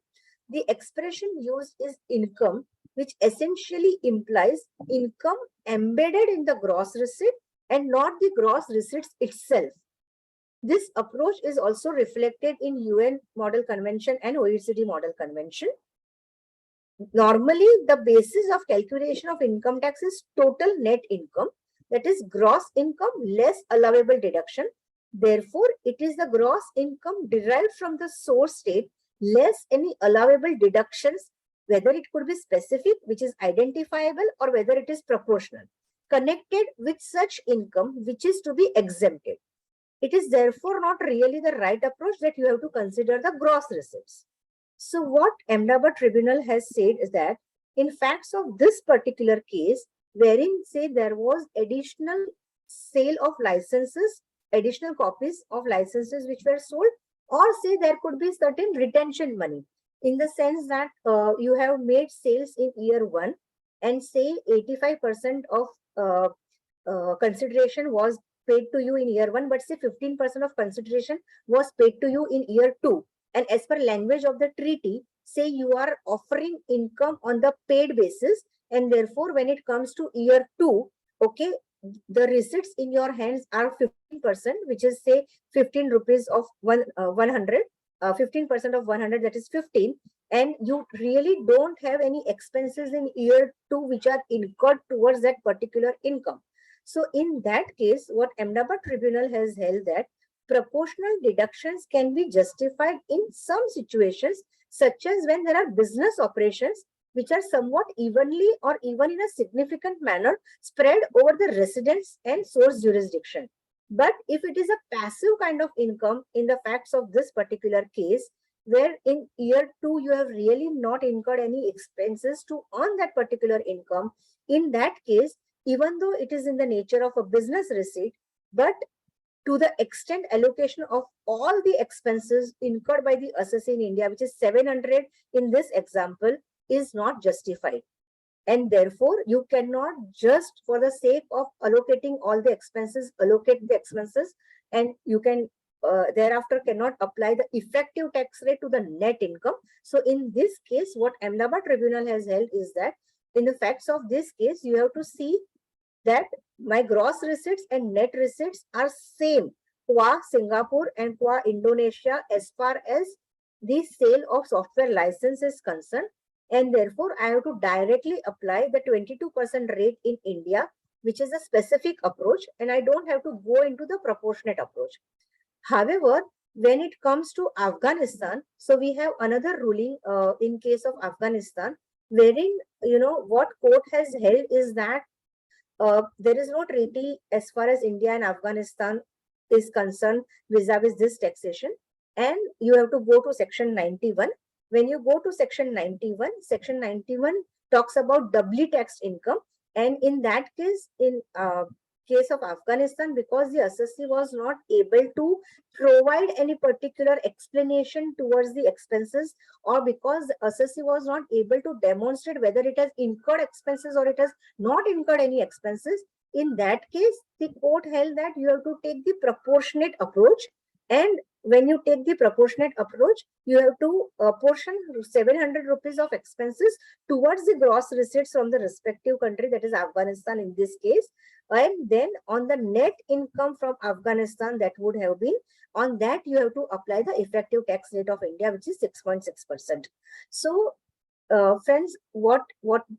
The expression used is income, which essentially implies income embedded in the gross receipt and not the gross receipts itself. This approach is also reflected in UN Model Convention and OECD Model Convention. Normally, the basis of calculation of income tax is total net income, that is gross income less allowable deduction. Therefore, it is the gross income derived from the source state less any allowable deductions, whether it could be specific, which is identifiable, or whether it is proportional, connected with such income which is to be exempted. It is therefore not really the right approach that you have to consider the gross receipts. So what Ahmedabad Tribunal has said is that in facts of this particular case, wherein say there was additional sale of licenses, additional copies of licenses which were sold, or say there could be certain retention money, in the sense that you have made sales in year 1 and say 85% of consideration was paid to you in year 1, but say 15% of consideration was paid to you in year 2. And as per language of the treaty, say you are offering income on the paid basis, and therefore when it comes to year 2, okay, the receipts in your hands are 15%, which is say 15 rupees of 100, 15% of 100, that is 15, and you really don't have any expenses in year 2 which are incurred towards that particular income. So in that case, what Ahmedabad Tribunal has held that proportional deductions can be justified in some situations, such as when there are business operations which are somewhat evenly or even in a significant manner spread over the residence and source jurisdiction. But if it is a passive kind of income in the facts of this particular case, where in year 2 you have really not incurred any expenses to earn that particular income, in that case, even though it is in the nature of a business receipt, but to the extent allocation of all the expenses incurred by the assessee in India, which is 700 in this example, is not justified. And therefore, you cannot just for the sake of allocating all the expenses, allocate the expenses, and you can thereafter cannot apply the effective tax rate to the net income. So in this case, what Ahmedabad Tribunal has held is that in the facts of this case, you have to see that my gross receipts and net receipts are same qua Singapore and qua Indonesia as far as the sale of software license is concerned, and therefore I have to directly apply the 22% rate in India, which is a specific approach, and I don't have to go into the proportionate approach. However, when it comes to Afghanistan, so we have another ruling in case of Afghanistan, wherein what court has held is that there is no treaty as far as India and Afghanistan is concerned vis-a-vis this taxation, and you have to go to section 91. When you go to section 91, section 91 talks about doubly taxed income, and in that case, in case of Afghanistan, because the assessee was not able to provide any particular explanation towards the expenses, or because the assessee was not able to demonstrate whether it has incurred expenses or it has not incurred any expenses, in that case, the court held that you have to take the proportionate approach. And when you take the proportionate approach, you have to portion 700 rupees of expenses towards the gross receipts from the respective country, that is Afghanistan in this case. And then on the net income from Afghanistan that would have been, on that you have to apply the effective tax rate of India, which is 6.6%. So friends, what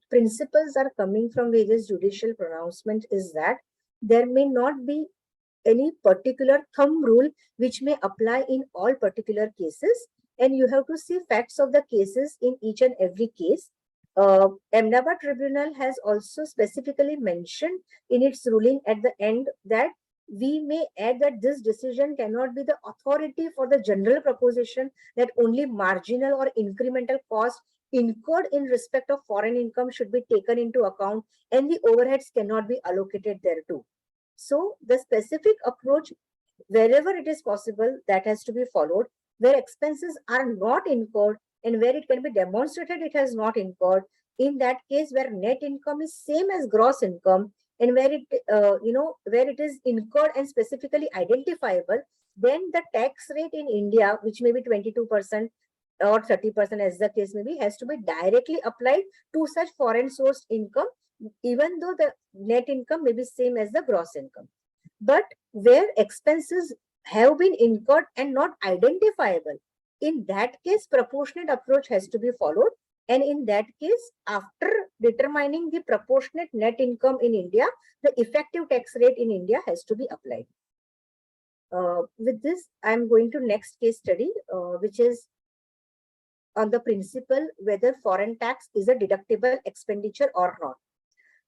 principles are coming from various judicial pronouncement is that there may not be any particular thumb rule which may apply in all particular cases, and you have to see facts of the cases in each and every case. Ahmedabad Tribunal has also specifically mentioned in its ruling at the end that we may add that this decision cannot be the authority for the general proposition that only marginal or incremental cost incurred in respect of foreign income should be taken into account, and the overheads cannot be allocated thereto. So the specific approach, wherever it is possible, that has to be followed. Where expenses are not incurred and where it can be demonstrated it has not incurred, in that case where net income is same as gross income, and where it where it is incurred and specifically identifiable, then the tax rate in India, which may be 22% or 30% as the case may be, has to be directly applied to such foreign sourced income, even though the net income may be same as the gross income. But where expenses have been incurred and not identifiable, in that case proportionate approach has to be followed, and in that case, after determining the proportionate net income in India, the effective tax rate in India has to be applied. With this, I am going to next case study, which is on the principle whether foreign tax is a deductible expenditure or not.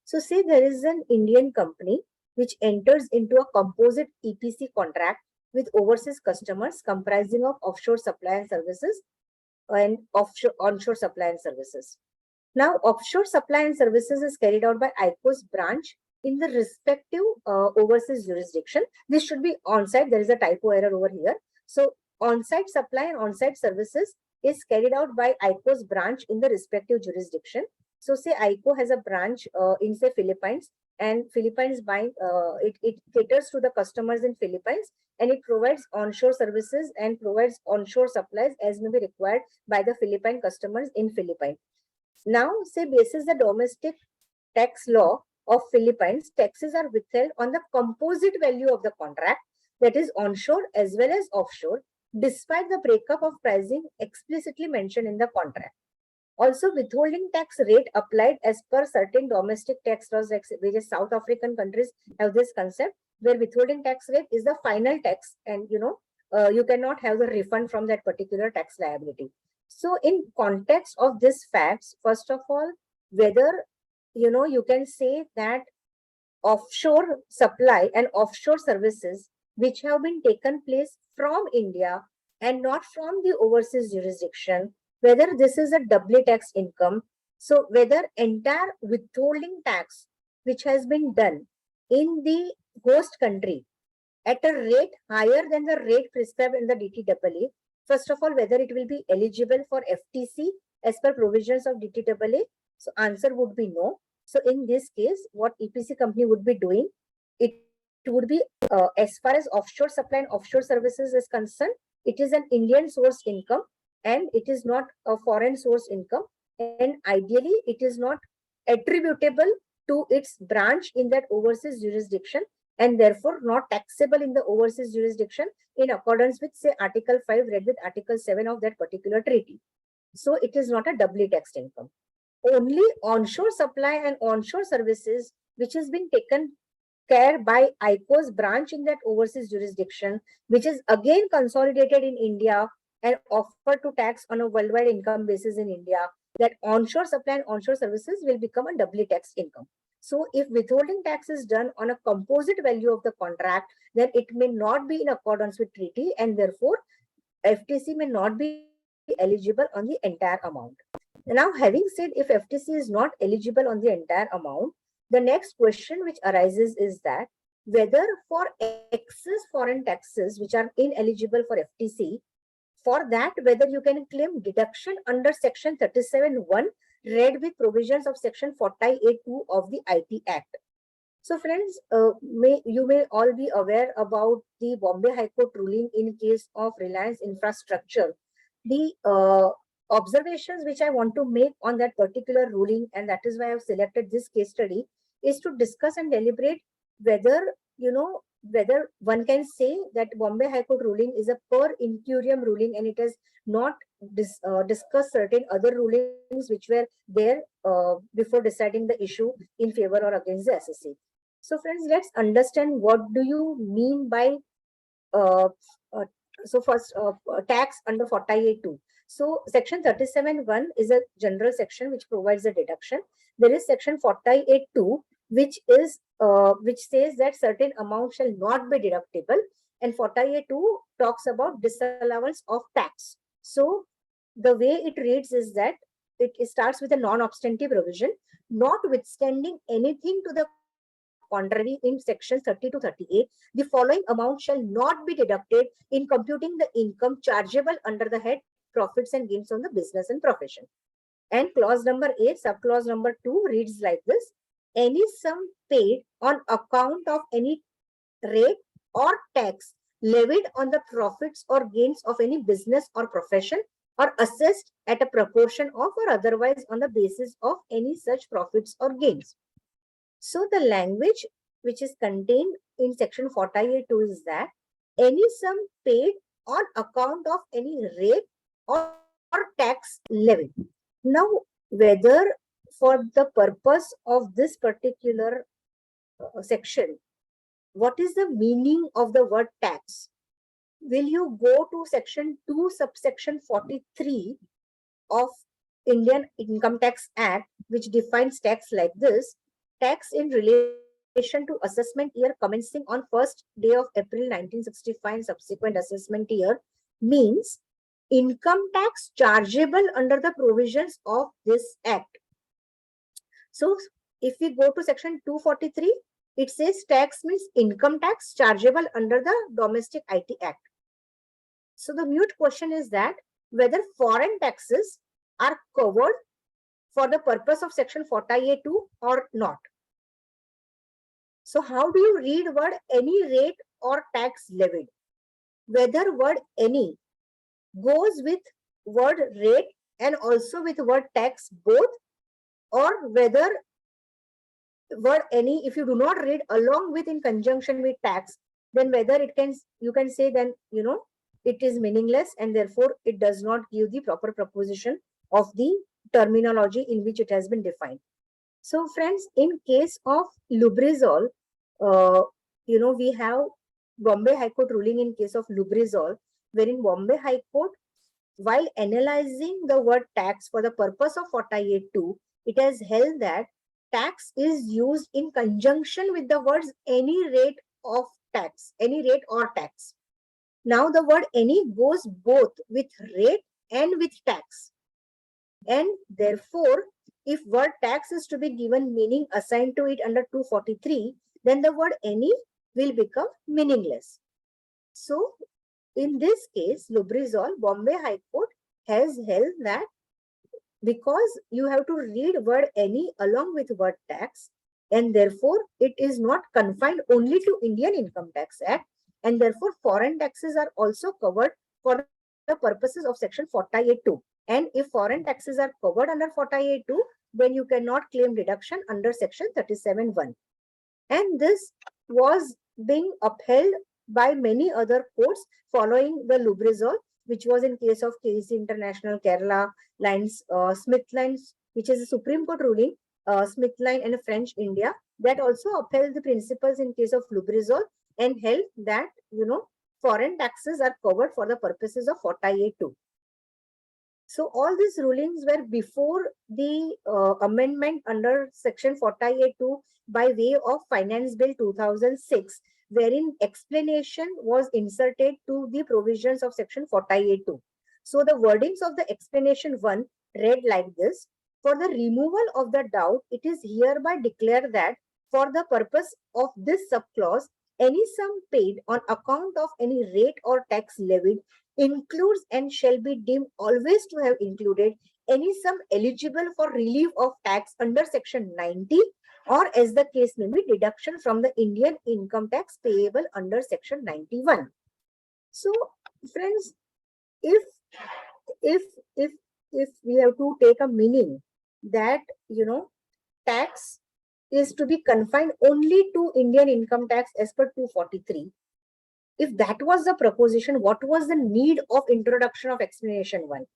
So say there is an Indian company which enters into a composite EPC contract with overseas customers comprising of offshore supply and services and onshore supply and services. Now, offshore supply and services is carried out by ICO's branch in the respective overseas jurisdiction. This should be on-site. There is a typo error over here. So, on-site supply and on-site services is carried out by ICO's branch in the respective jurisdiction. So, say ICO has a branch in say Philippines, and Philippines buying it caters to the customers in Philippines, and it provides onshore services and provides onshore supplies as may be required by the Philippine customers in Philippines. Now, say basis the domestic tax law of Philippines, taxes are withheld on the composite value of the contract, that is onshore as well as offshore, despite the breakup of pricing explicitly mentioned in the contract. Also, withholding tax rate applied as per certain domestic tax laws, like various South African countries have this concept, where withholding tax rate is the final tax, and you cannot have the refund from that particular tax liability. So, in context of these facts, first of all, whether you can say that offshore supply and offshore services which have been taken place from India and not from the overseas jurisdiction, whether this is a doubly taxed income. So whether entire withholding tax which has been done in the host country at a rate higher than the rate prescribed in the DTAA, first of all, whether it will be eligible for FTC as per provisions of DTAA. So answer would be no. So in this case, what EPC company would be doing, it would be as far as offshore supply and offshore services is concerned, it is an Indian source income and it is not a foreign source income, and ideally it is not attributable to its branch in that overseas jurisdiction, and therefore not taxable in the overseas jurisdiction in accordance with say Article 5 read with Article 7 of that particular treaty. So it is not a doubly taxed income. Only onshore supply and onshore services which has been taken care by ICO's branch in that overseas jurisdiction, which is again consolidated in India and offered to tax on a worldwide income basis in India, that onshore supply and onshore services will become a doubly taxed income. So if withholding tax is done on a composite value of the contract, then it may not be in accordance with treaty, and therefore FTC may not be eligible on the entire amount. Now, having said if FTC is not eligible on the entire amount, the next question which arises is that whether for excess foreign taxes which are ineligible for FTC, for that whether you can claim deduction under section 37(1) read with provisions of section 48(2) of the IT Act. So friends, you may all be aware about the Bombay High Court ruling in case of Reliance Infrastructure. The observations which I want to make on that particular ruling, and that is why I have selected this case study, is to discuss and deliberate whether, whether one can say that Bombay High Court ruling is a per incurium ruling and it has not discussed certain other rulings which were there before deciding the issue in favor or against the SSC. So friends, let's understand what do you mean by uh, uh, first tax under 48(2). So section 37(1) is a general section which provides a deduction. There is section 48(2) which says that certain amount shall not be deductible, and 48(2) talks about disallowance of tax. So the way it reads is that it starts with a non-obstantive provision, notwithstanding anything to the contrary in sections 30 to 38, the following amount shall not be deducted in computing the income chargeable under the head profits and gains on the business and profession. And clause number A, subclause number 2 reads like this: any sum paid on account of any rate or tax levied on the profits or gains of any business or profession, or assessed at a proportion of or otherwise on the basis of any such profits or gains. So the language which is contained in section 48(2) is that any sum paid on account of any rate or tax levied. Now, whether for the purpose of this particular section, what is the meaning of the word tax? Will you go to section 2, subsection 43 of Indian Income Tax Act, which defines tax like this: tax in relation to assessment year commencing on 1st day of April 1965 and subsequent assessment year means income tax chargeable under the provisions of this act. So if we go to section 243, it says tax means income tax chargeable under the Domestic IT Act. So the mute question is that whether foreign taxes are covered for the purpose of section 48(2) or not. So how do you read word any rate or tax levied? Whether word any goes with word rate and also with word tax both, or whether word any, if you do not read along with in conjunction with tax, then whether you can say then it is meaningless and therefore it does not give the proper proposition of the terminology in which it has been defined. So friends, in case of Lubrizol, we have Bombay High Court ruling in case of Lubrizol, wherein Bombay High Court, while analyzing the word tax for the purpose of 48(2), it has held that tax is used in conjunction with the words any rate of tax, any rate or tax. Now the word any goes both with rate and with tax. And therefore, if word tax is to be given meaning assigned to it under 243, then the word any will become meaningless. So in this case, Lubrizol, Bombay High Court has held that because you have to read word any along with word tax, and therefore it is not confined only to Indian Income Tax Act, and therefore foreign taxes are also covered for the purposes of section 48(2). And if foreign taxes are covered under 48(2), then you cannot claim deduction under section 37(1). And this was being upheld by many other courts following the Lubrizol, which was in case of KC International, Kerala Lines, Smith Lines, which is a Supreme Court ruling, Smith Line and French India, that also upheld the principles in case of Lubrizol and held that, foreign taxes are covered for the purposes of 48(2). So all these rulings were before the amendment under section 48(2) by way of Finance Bill 2006, wherein explanation was inserted to the provisions of section 48(2). So the wordings of the explanation 1 read like this: for the removal of the doubt, it is hereby declared that for the purpose of this subclause, any sum paid on account of any rate or tax levied includes and shall be deemed always to have included any sum eligible for relief of tax under section 90 or as the case may be, deduction from the Indian income tax payable under section 91. So friends, if if if if we have to take a meaning that tax is to be confined only to Indian income tax as per 243, if that was the proposition, what was the need of introduction of explanation 1?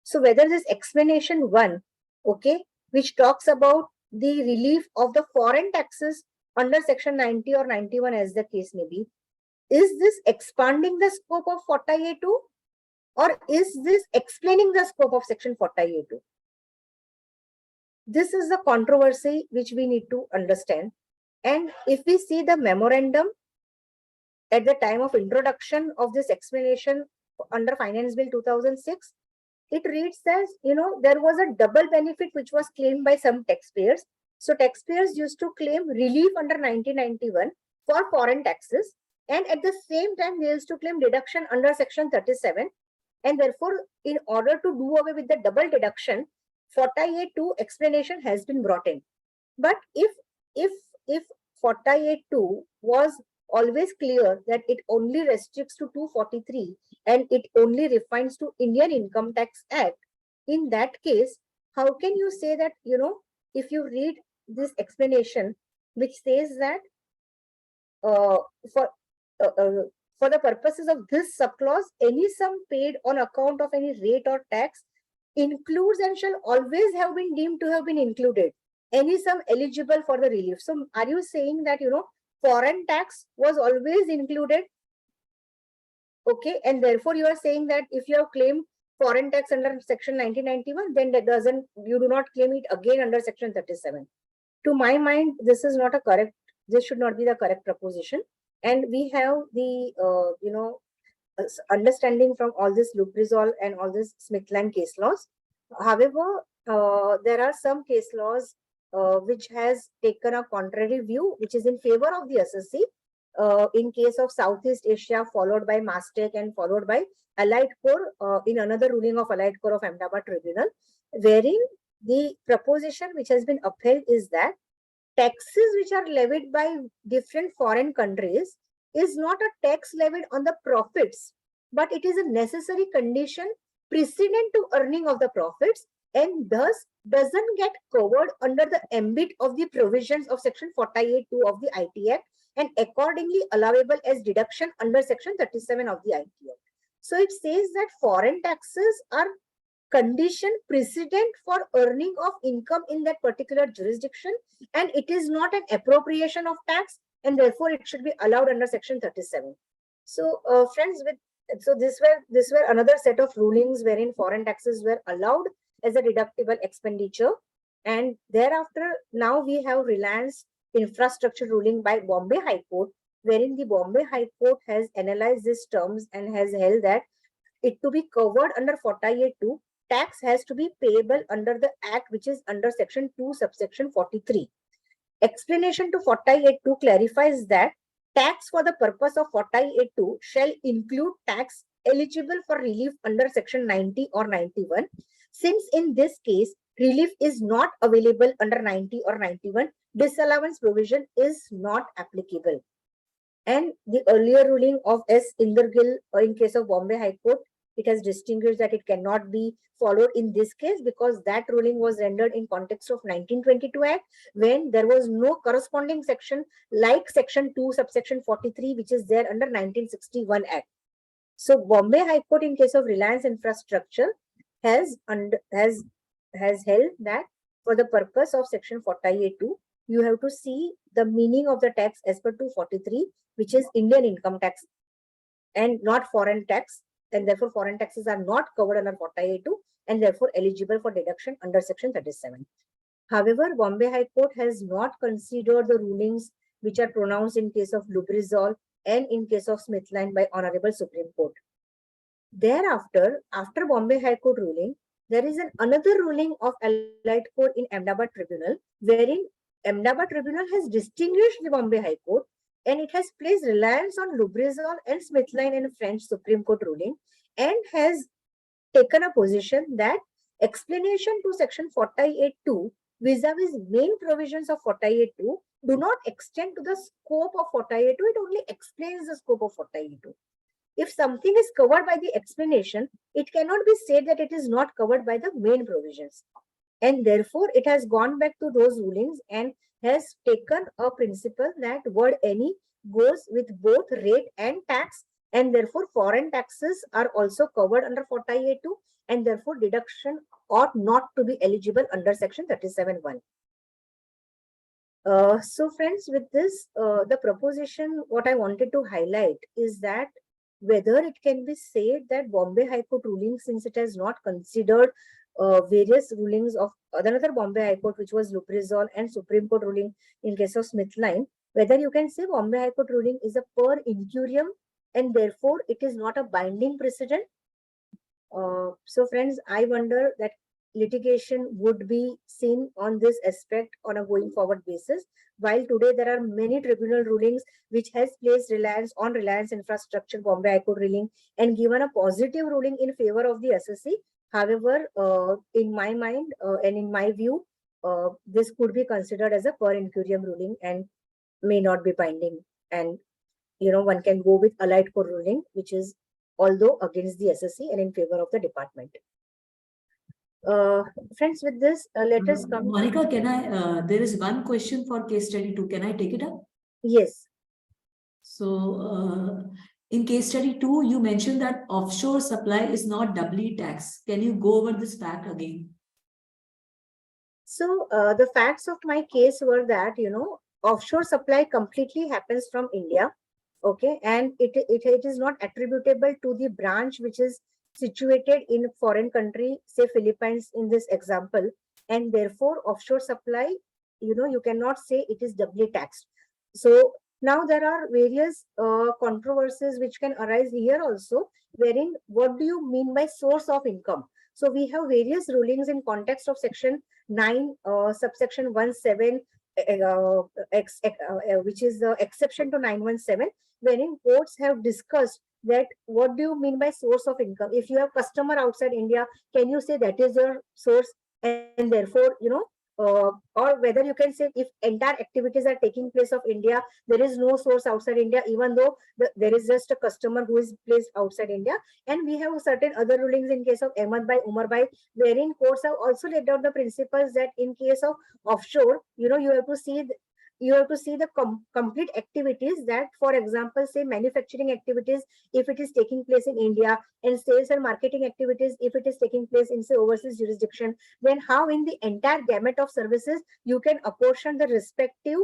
So whether this explanation 1, okay, which talks about the relief of the foreign taxes under section 90 or 91 as the case may be, is this expanding the scope of 40A2 or is this explaining the scope of section 40A2? This is the controversy which we need to understand. And if we see the memorandum at the time of introduction of this explanation under Finance Bill 2006, it reads as, there was a double benefit which was claimed by some taxpayers. So taxpayers used to claim relief under 1991 for foreign taxes. And at the same time, they used to claim deduction under section 37. And therefore, in order to do away with the double deduction, 48.2 explanation has been brought in. But if 48.2 was always clear that it only restricts to 243 and it only refines to Indian Income Tax Act, in that case, how can you say that, if you read this explanation, which says that for the purposes of this subclause, any sum paid on account of any rate or tax includes and shall always have been deemed to have been included any sum eligible for the relief. So are you saying that, foreign tax was always included? Okay. And therefore you are saying that if you have claimed foreign tax under section 1991, then you do not claim it again under section 37. To my mind, this is not a correct, this should not be the correct proposition. And we have the, understanding from all this Lubrizol and all this Smithland case laws. However, there are some case laws which has taken a contrary view, which is in favor of the SSC. In case of Southeast Asia, followed by Mastec and followed by Allied Core, in another ruling of Allied Core of Ahmedabad Tribunal, wherein the proposition which has been upheld is that taxes which are levied by different foreign countries is not a tax levied on the profits, but it is a necessary condition precedent to earning of the profits and thus doesn't get covered under the ambit of the provisions of section 48.2 of the IT Act and accordingly allowable as deduction under section 37 of the IT Act. So it says that foreign taxes are condition precedent for earning of income in that particular jurisdiction, and it is not an appropriation of tax, and therefore it should be allowed under section 37. So friends, this were another set of rulings wherein foreign taxes were allowed as a deductible expenditure. And thereafter, now we have Reliance Infrastructure ruling by Bombay High Court, wherein the Bombay High Court has analyzed these terms and has held that it to be covered under 48.2, tax has to be payable under the act which is under section 2 subsection 43. Explanation to 48.2 clarifies that tax for the purpose of 48.2 shall include tax eligible for relief under section 90 or 91. Since in this case, relief is not available under 90 or 91, disallowance provision is not applicable. And the earlier ruling of S. Indergill in case of Bombay High Court, it has distinguished that it cannot be followed in this case because that ruling was rendered in context of 1922 Act when there was no corresponding section like section 2 subsection 43 which is there under 1961 Act. So Bombay High Court in case of Reliance Infrastructure has held that for the purpose of section 48.2, you have to see the meaning of the tax as per 243, which is Indian income tax and not foreign tax. And therefore, foreign taxes are not covered under 48.2 and therefore eligible for deduction under section 37. However, Bombay High Court has not considered the rulings which are pronounced in case of Lubrizol and in case of Smithland by Honorable Supreme Court. Thereafter, after Bombay High Court ruling, there is another ruling of Allied Court in Ahmedabad Tribunal, wherein Ahmedabad Tribunal has distinguished the Bombay High Court and it has placed reliance on Lubrizol and Smithline in French Supreme Court ruling and has taken a position that explanation to section 48.2 vis-a-vis main provisions of 48.2 do not extend to the scope of 48.2. It only explains the scope of 48.2. If something is covered by the explanation, it cannot be said that it is not covered by the main provisions. And therefore, it has gone back to those rulings and has taken a principle that word any goes with both rate and tax, and therefore foreign taxes are also covered under 48.2, and therefore deduction ought not to be eligible under section 37.1. So friends, with this, the proposition, what I wanted to highlight is that whether it can be said that Bombay High Court ruling, since it has not considered various rulings of another Bombay High Court, which was Luprizol, and Supreme Court ruling in case of Smith Line, whether you can say Bombay High Court ruling is a per incurium and therefore it is not a binding precedent. So friends, I wonder that litigation would be seen on this aspect on a going forward basis. While today there are many tribunal rulings which has placed reliance on Reliance Infrastructure Bombay High Court ruling and given a positive ruling in favor of the SSC. However, in my mind and in my view, this could be considered as a per incurium ruling and may not be binding. And one can go with allied court ruling, which is although against the SSC and in favor of the department. Friends, with this, let us come. Monica, there is one question for case study 2. Can I take it up? Yes. So, in case study 2, you mentioned that offshore supply is not doubly taxed. Can you go over this fact again? So, the facts of my case were that, offshore supply completely happens from India. Okay. And it is not attributable to the branch which is situated in a foreign country, say Philippines in this example. And therefore, offshore supply, you cannot say it is doubly taxed. So now there are various controversies which can arise here also, wherein what do you mean by source of income? So we have various rulings in context of section 9, subsection 17, which is the exception to 917, wherein courts have discussed that what do you mean by source of income? If you have customer outside India, can you say that is your source? And therefore, or whether you can say if entire activities are taking place of India, there is no source outside India, even though there is just a customer who is placed outside India. And we have certain other rulings in case of Ahmed Bhai, Umar Bhai, wherein courts have also laid out the principles that in case of offshore, you have to see the complete activities that, for example, say manufacturing activities, if it is taking place in India, and sales and marketing activities, if it is taking place in, say, overseas jurisdiction, then how in the entire gamut of services you can apportion the respective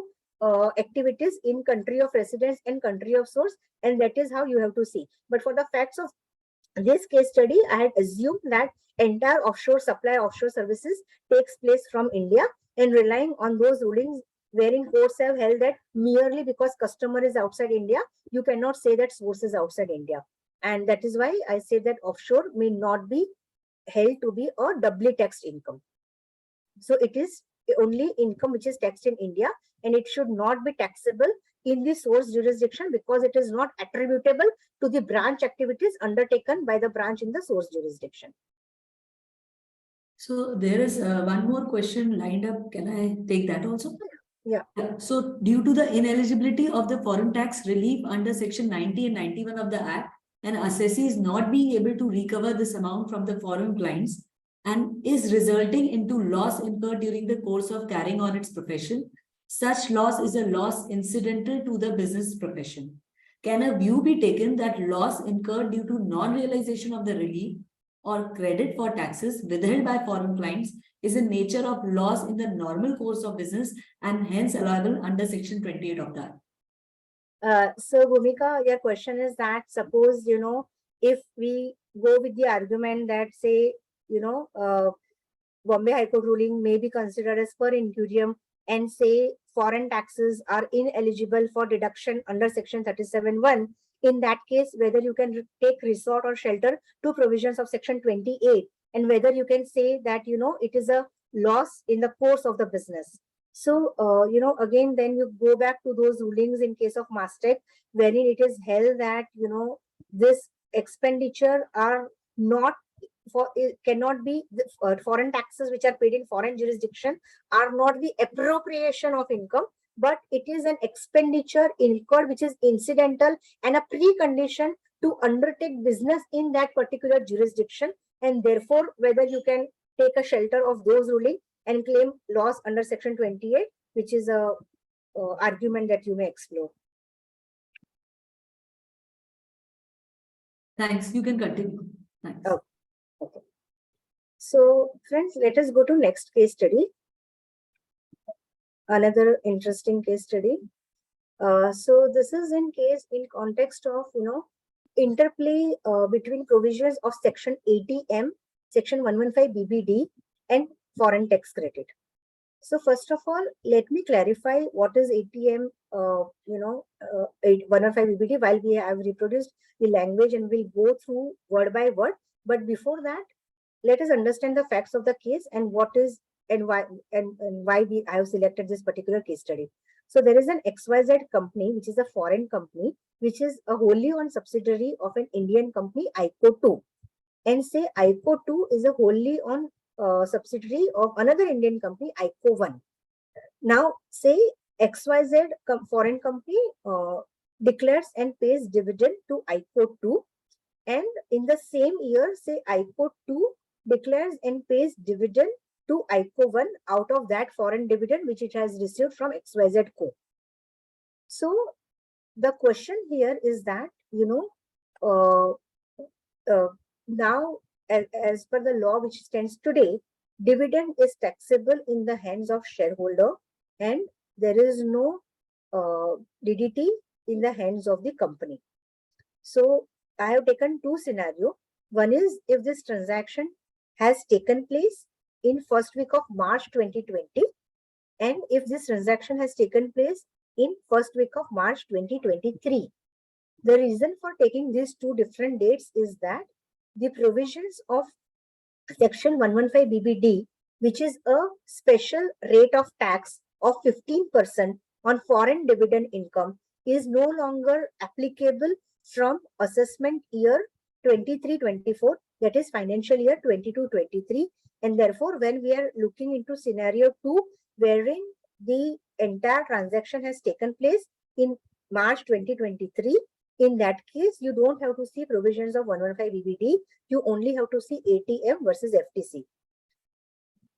activities in country of residence and country of source, and that is how you have to see. But for the facts of this case study, I had assumed that entire offshore supply, offshore services takes place from India, and relying on those rulings wherein courts have held that merely because customer is outside India, you cannot say that source is outside India. And that is why I say that offshore may not be held to be a doubly taxed income. So it is only income which is taxed in India, and it should not be taxable in the source jurisdiction because it is not attributable to the branch activities undertaken by the branch in the source jurisdiction. So there is one more question lined up. Can I take that also? Yeah. So due to the ineligibility of the foreign tax relief under section 90 and 91 of the Act, an assessee is not being able to recover this amount from the foreign clients and is resulting into loss incurred during the course of carrying on its profession. Such loss is a loss incidental to the business profession. Can a view be taken that loss incurred due to non-realization of the relief or credit for taxes withheld by foreign clients is in nature of loss in the normal course of business and hence allowable under section 28 of that? So Bhumika, your question is that suppose, if we go with the argument that say, Bombay High Court ruling may be considered as per incurium and say foreign taxes are ineligible for deduction under section 37.1, in that case, whether you can take resort or shelter to provisions of section 28, and whether you can say that, it is a loss in the course of the business. So, again, then you go back to those rulings in case of Mastec, wherein it is held that, this expenditure are not cannot be foreign taxes which are paid in foreign jurisdiction are not the appropriation of income, but it is an expenditure incurred which is incidental and a precondition to undertake business in that particular jurisdiction, and therefore whether you can take a shelter of those ruling and claim loss under section 28, which is a argument that you may explore. Thanks. You can continue. Thanks. Oh, okay. So friends, let us go to next case study. Another interesting case study. So this is in context of, interplay between provisions of section 80M, section 115 BBD and foreign tax credit. So first of all, let me clarify what is 80M, 115 BBD, while we have reproduced the language and we'll go through word by word. But before that, let us understand the facts of the case and what is and why I have selected this particular case study. So there is an XYZ company, which is a foreign company, which is a wholly owned subsidiary of an Indian company, ICO2. And say ICO2 is a wholly owned subsidiary of another Indian company, ICO1. Now, say XYZ foreign company declares and pays dividend to ICO2. And in the same year, say ICO2 declares and pays dividend to ICO1 out of that foreign dividend which it has received from XYZ Co. So the question here is that, now as per the law which stands today, dividend is taxable in the hands of shareholder and there is no DDT in the hands of the company. So I have taken two scenarios. One is if this transaction has taken place in first week of March 2020, and if this transaction has taken place in first week of March 2023. The reason for taking these two different dates is that the provisions of section 115 BBD, which is a special rate of tax of 15% on foreign dividend income, is no longer applicable from assessment year 23-24, that is financial year 22-23. And therefore, when we are looking into scenario 2, wherein the entire transaction has taken place in March 2023, in that case, you don't have to see provisions of 115 BBD. You only have to see ATM versus FTC.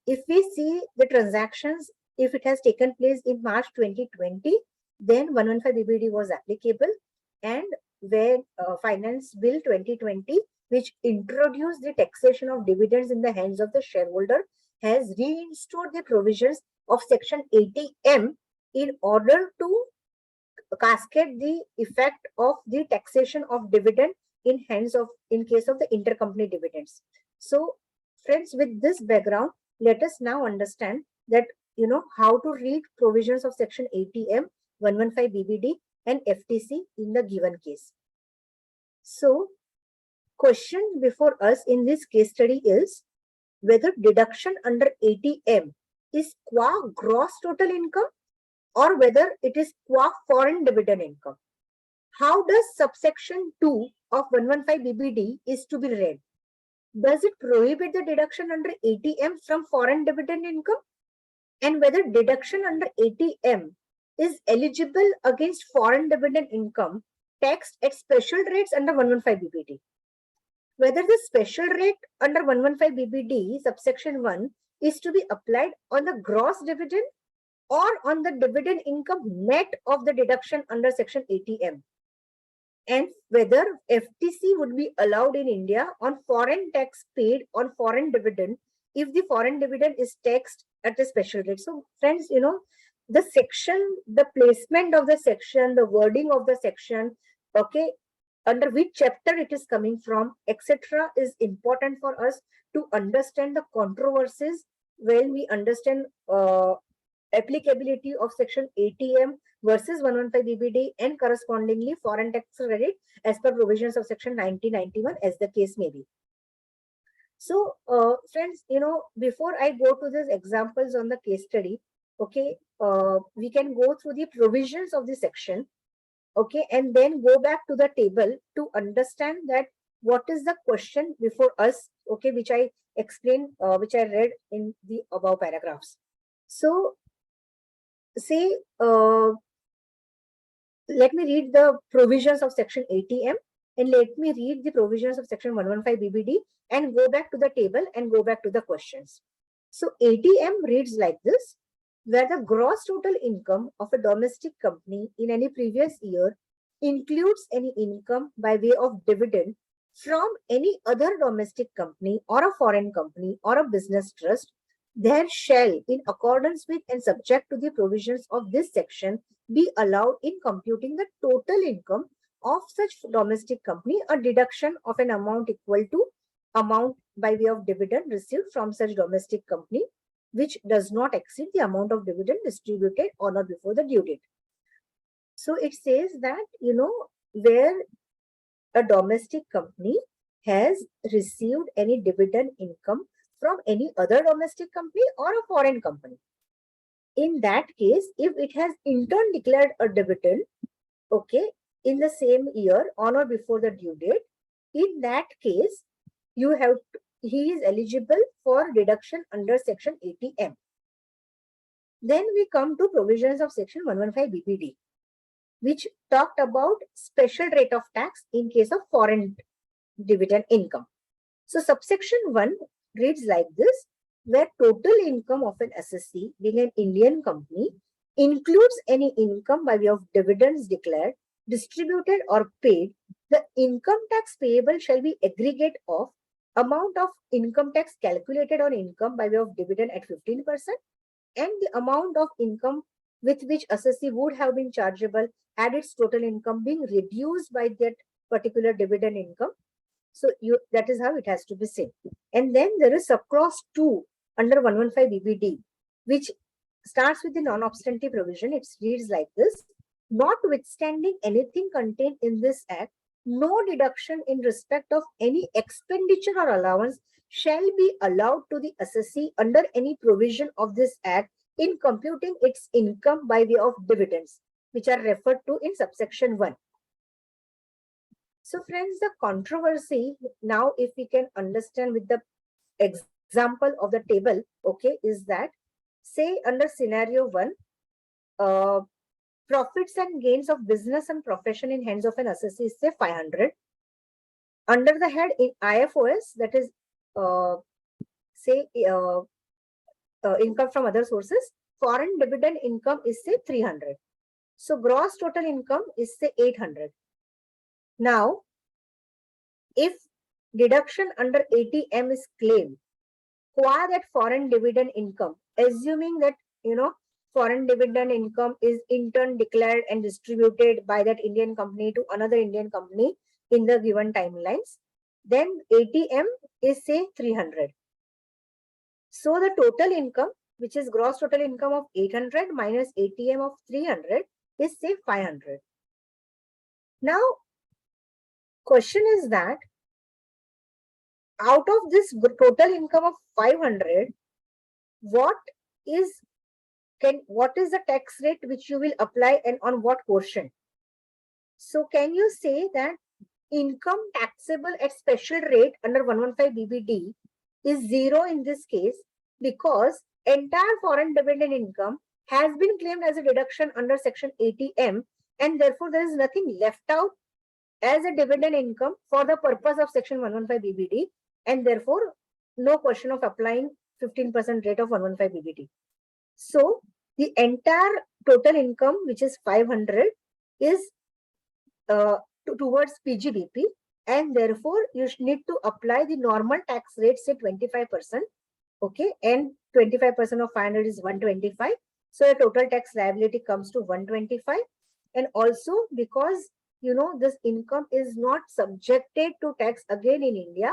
If we see the transactions, if it has taken place in March 2020, then 115 BBD was applicable. And when Finance Bill 2020, which introduced the taxation of dividends in the hands of the shareholder, has reinstored the provisions of section 80M in order to cascade the effect of the taxation of dividend in case of the intercompany dividends. So friends, with this background, let us now understand that how to read provisions of section 80M, 115 BBD and FTC in the given case. So question before us in this case study is whether deduction under 80M is qua gross total income or whether it is qua foreign dividend income. How does subsection 2 of 115 BBD is to be read? Does it prohibit the deduction under 80M from foreign dividend income? And whether deduction under 80M is eligible against foreign dividend income taxed at special rates under 115 BBD? Whether the special rate under 115 BBD subsection 1 is to be applied on the gross dividend or on the dividend income net of the deduction under section 80M, and whether FTC would be allowed in India on foreign tax paid on foreign dividend if the foreign dividend is taxed at a special rate. So friends, the section, the placement of the section, the wording of the section, okay, under which chapter it is coming from, etc., is important for us to understand the controversies when we understand applicability of section 80M versus 115 BBD and correspondingly foreign tax credit as per provisions of section 1991 as the case may be. So friends, before I go to these examples on the case study, okay, we can go through the provisions of the section, okay, and then go back to the table to understand that what is the question before us okay, which I explained, which I read in the above paragraphs. So say, let me read the provisions of section 80M and let me read the provisions of section 115 BBD and go back to the table and go back to the questions. So 80M reads like this, where the gross total income of a domestic company in any previous year includes any income by way of dividend from any other domestic company or a foreign company or a business trust, there shall, in accordance with and subject to the provisions of this section, be allowed in computing the total income of such domestic company a deduction of an amount equal to amount by way of dividend received from such domestic company, which does not exceed the amount of dividend distributed on or before the due date. So it says that, where a domestic company has received any dividend income from any other domestic company or a foreign company. In that case, if it has in turn declared a dividend, okay, in the same year on or before the due date, in that case, he is eligible for deduction under section 80M. Then we come to provisions of section 115 BBD, which talked about special rate of tax in case of foreign dividend income. So subsection 1 reads like this, where total income of an assessee being an Indian company includes any income by way of dividends declared, distributed or paid, the income tax payable shall be aggregate of amount of income tax calculated on income by way of dividend at 15% and the amount of income with which assessee would have been chargeable had its total income being reduced by that particular dividend income. So that is how it has to be seen. And then there is subclause 2 under 115 BBD, which starts with the non-obstante provision. It reads like this, notwithstanding anything contained in this act, no deduction in respect of any expenditure or allowance shall be allowed to the assessee under any provision of this act in computing its income by way of dividends, which are referred to in subsection 1. So friends, the controversy now, if we can understand with the example of the table, okay, is that, say under scenario 1, profits and gains of business and profession in hands of an assessee is say 500. Under the head in IFOS, that is say income from other sources, foreign dividend income is say 300. So gross total income is say 800. Now, if deduction under 80M is claimed, qua that foreign dividend income, assuming that, foreign dividend income is in turn declared and distributed by that Indian company to another Indian company in the given timelines, then 80M is say 300. So the total income, which is gross total income of 800 minus 80M of 300 is say 500. Now, question is that out of this total income of 500, what is the tax rate which you will apply and on what portion? So can you say that income taxable at special rate under 115 BBD is 0 in this case because entire foreign dividend income has been claimed as a deduction under section 80M and therefore there is nothing left out as a dividend income for the purpose of section 115 BBD and therefore no question of applying 15% rate of 115 BBD. So the entire total income, which is 500, is towards PGBP, and therefore you need to apply the normal tax rate, say 25%, okay, and 25% of 500 is 125. So a total tax liability comes to 125, and also because this income is not subjected to tax again in India,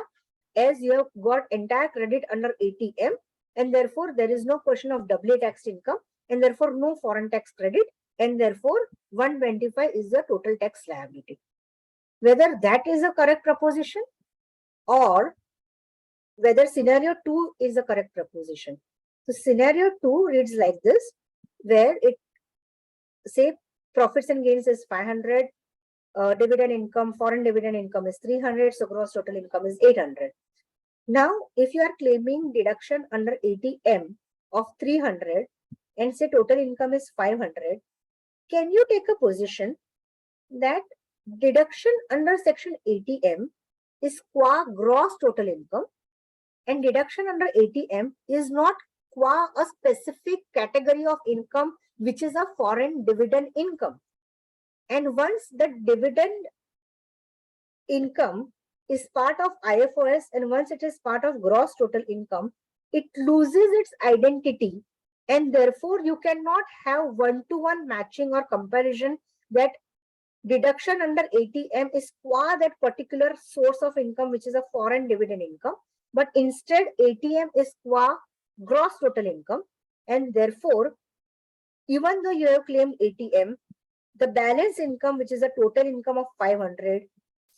as you have got entire credit under 80M, and therefore there is no question of doubly taxed income, and therefore no foreign tax credit, and therefore 125 is the total tax liability. Whether that is a correct proposition or whether scenario 2 is the correct proposition. So scenario 2 reads like this, where it say profits and gains is 500, dividend income, foreign dividend income is 300, so gross total income is 800. Now, if you are claiming deduction under 80M of 300 and say total income is 500, can you take a position that deduction under section 80M is qua gross total income and deduction under 80M is not qua a specific category of income which is a foreign dividend income. And once the dividend income is part of IFRS and once it is part of gross total income, it loses its identity and therefore you cannot have one-to-one matching or comparison that deduction under 80M is qua that particular source of income which is a foreign dividend income, but instead 80M is qua gross total income and therefore even though you have claimed 80M, the balance income which is a total income of 500,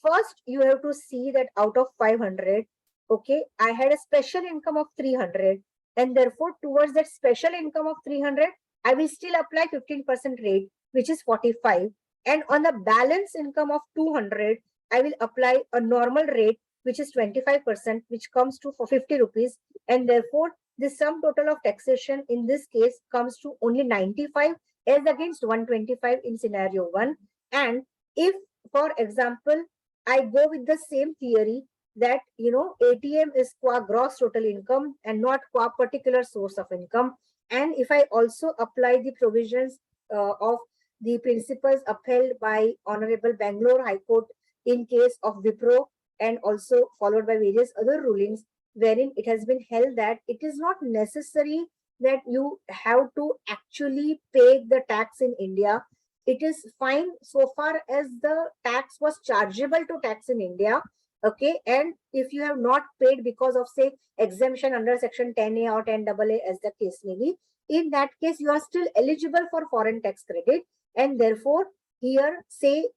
first you have to see that out of 500, okay, I had a special income of 300 and therefore towards that special income of 300, I will still apply 15% rate which is 45 and on the balance income of 200, I will apply a normal rate which is 25% which comes to for 50 rupees and therefore the sum total of taxation in this case comes to only 95 as against 125 in scenario 1. And if, for example, I go with the same theory that, 80M is qua gross total income and not qua particular source of income. And if I also apply the provisions of the principles upheld by Honorable Bangalore High Court in case of Wipro and also followed by various other rulings wherein it has been held that it is not necessary that you have to actually pay the tax in India. It is fine so far as the tax was chargeable to tax in India. Okay. And if you have not paid because of, say, exemption under section 10A or 10AA, as the case may be, in that case, you are still eligible for foreign tax credit. And therefore, here, say,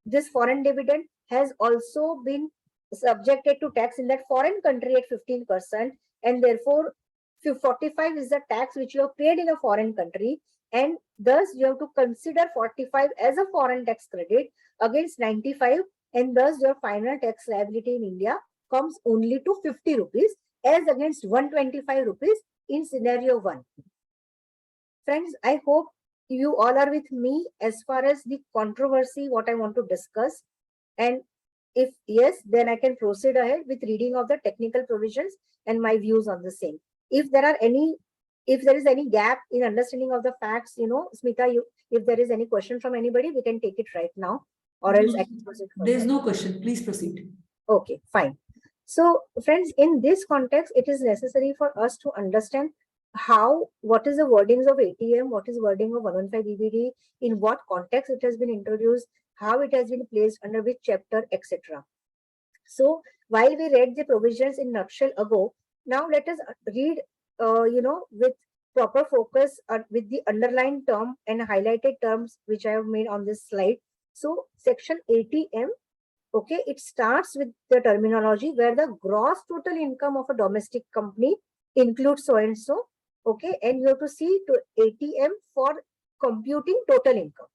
this foreign dividend has also been subjected to tax in that foreign country at 15%. And therefore, 45 is the tax which you have paid in a foreign country and thus you have to consider 45 as a foreign tax credit against 95 and thus your final tax liability in India comes only to 50 rupees as against 125 rupees in scenario 1. Friends, I hope you all are with me as far as the controversy what I want to discuss, and if yes, then I can proceed ahead with reading of the technical provisions and my views on the same. If there is any gap in understanding of the facts, Smita, if there is any question from anybody, we can take it right now, or else I can proceed further. There's no question. Please proceed. Okay, fine. So, friends, in this context, it is necessary for us to understand what is the wordings of 80M, what is wording of 115 BBD, in what context it has been introduced, how it has been placed under which chapter, etc. So, while we read the provisions in nutshell ago, now let us read, with proper focus with the underlined term and highlighted terms which I have made on this slide. So, section 80M, okay, it starts with the terminology where the gross total income of a domestic company includes so and so, okay, and you have to see to 80M for computing total income.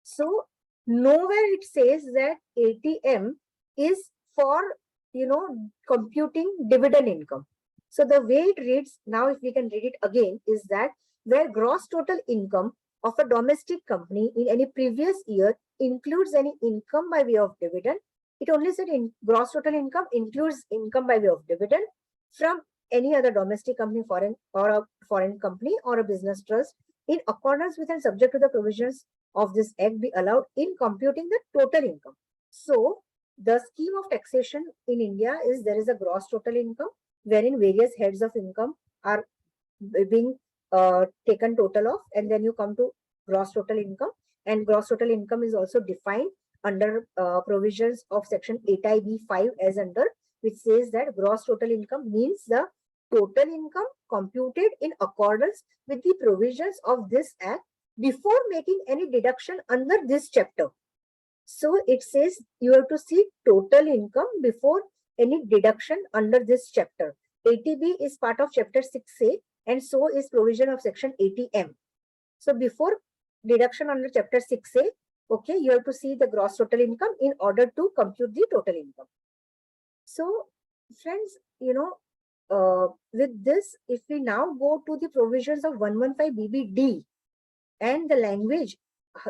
So nowhere it says that 80M is for, computing dividend income. So the way it reads now, if we can read it again, is that where gross total income of a domestic company in any previous year includes any income by way of dividend, it only said in gross total income includes income by way of dividend from any other domestic company, foreign or a foreign company or a business trust in accordance with and subject to the provisions of this act be allowed in computing the total income. So the scheme of taxation in India is there is a gross total income wherein various heads of income are being taken total of, and then you come to gross total income, and gross total income is also defined under provisions of section 8IB5 as under, which says that gross total income means the total income computed in accordance with the provisions of this act before making any deduction under this chapter. So it says you have to see total income before any deduction under this chapter. 80B is part of chapter 6A and so is provision of section 80M. So before deduction under chapter 6A, okay, you have to see the gross total income in order to compute the total income. So Friends, with this, if we now go to the provisions of 115 BBD and the language,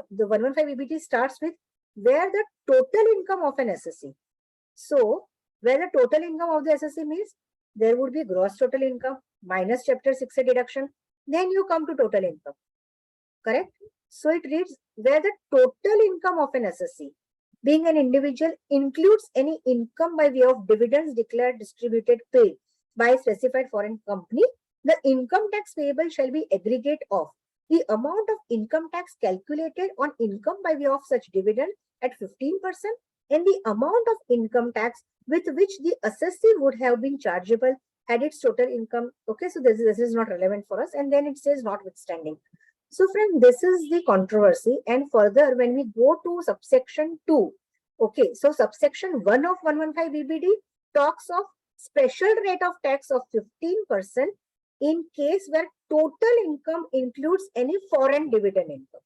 the 115 BBD starts with where the total income of an SSC. So, where the total income of the SSC means there would be gross total income minus chapter 6A deduction. Then you come to total income. Correct? So it reads where the total income of an SSC being an individual includes any income by way of dividends declared, distributed, paid by a specified foreign company, the income tax payable shall be aggregate of the amount of income tax calculated on income by way of such dividend at 15% and the amount of income tax with which the assessee would have been chargeable had its total income. Okay, so this is not relevant for us. And then it says notwithstanding. So friend, this is the controversy. And further, when we go to subsection 2, okay, so subsection 1 of 115 BBD talks of special rate of tax of 15% in case where total income includes any foreign dividend income.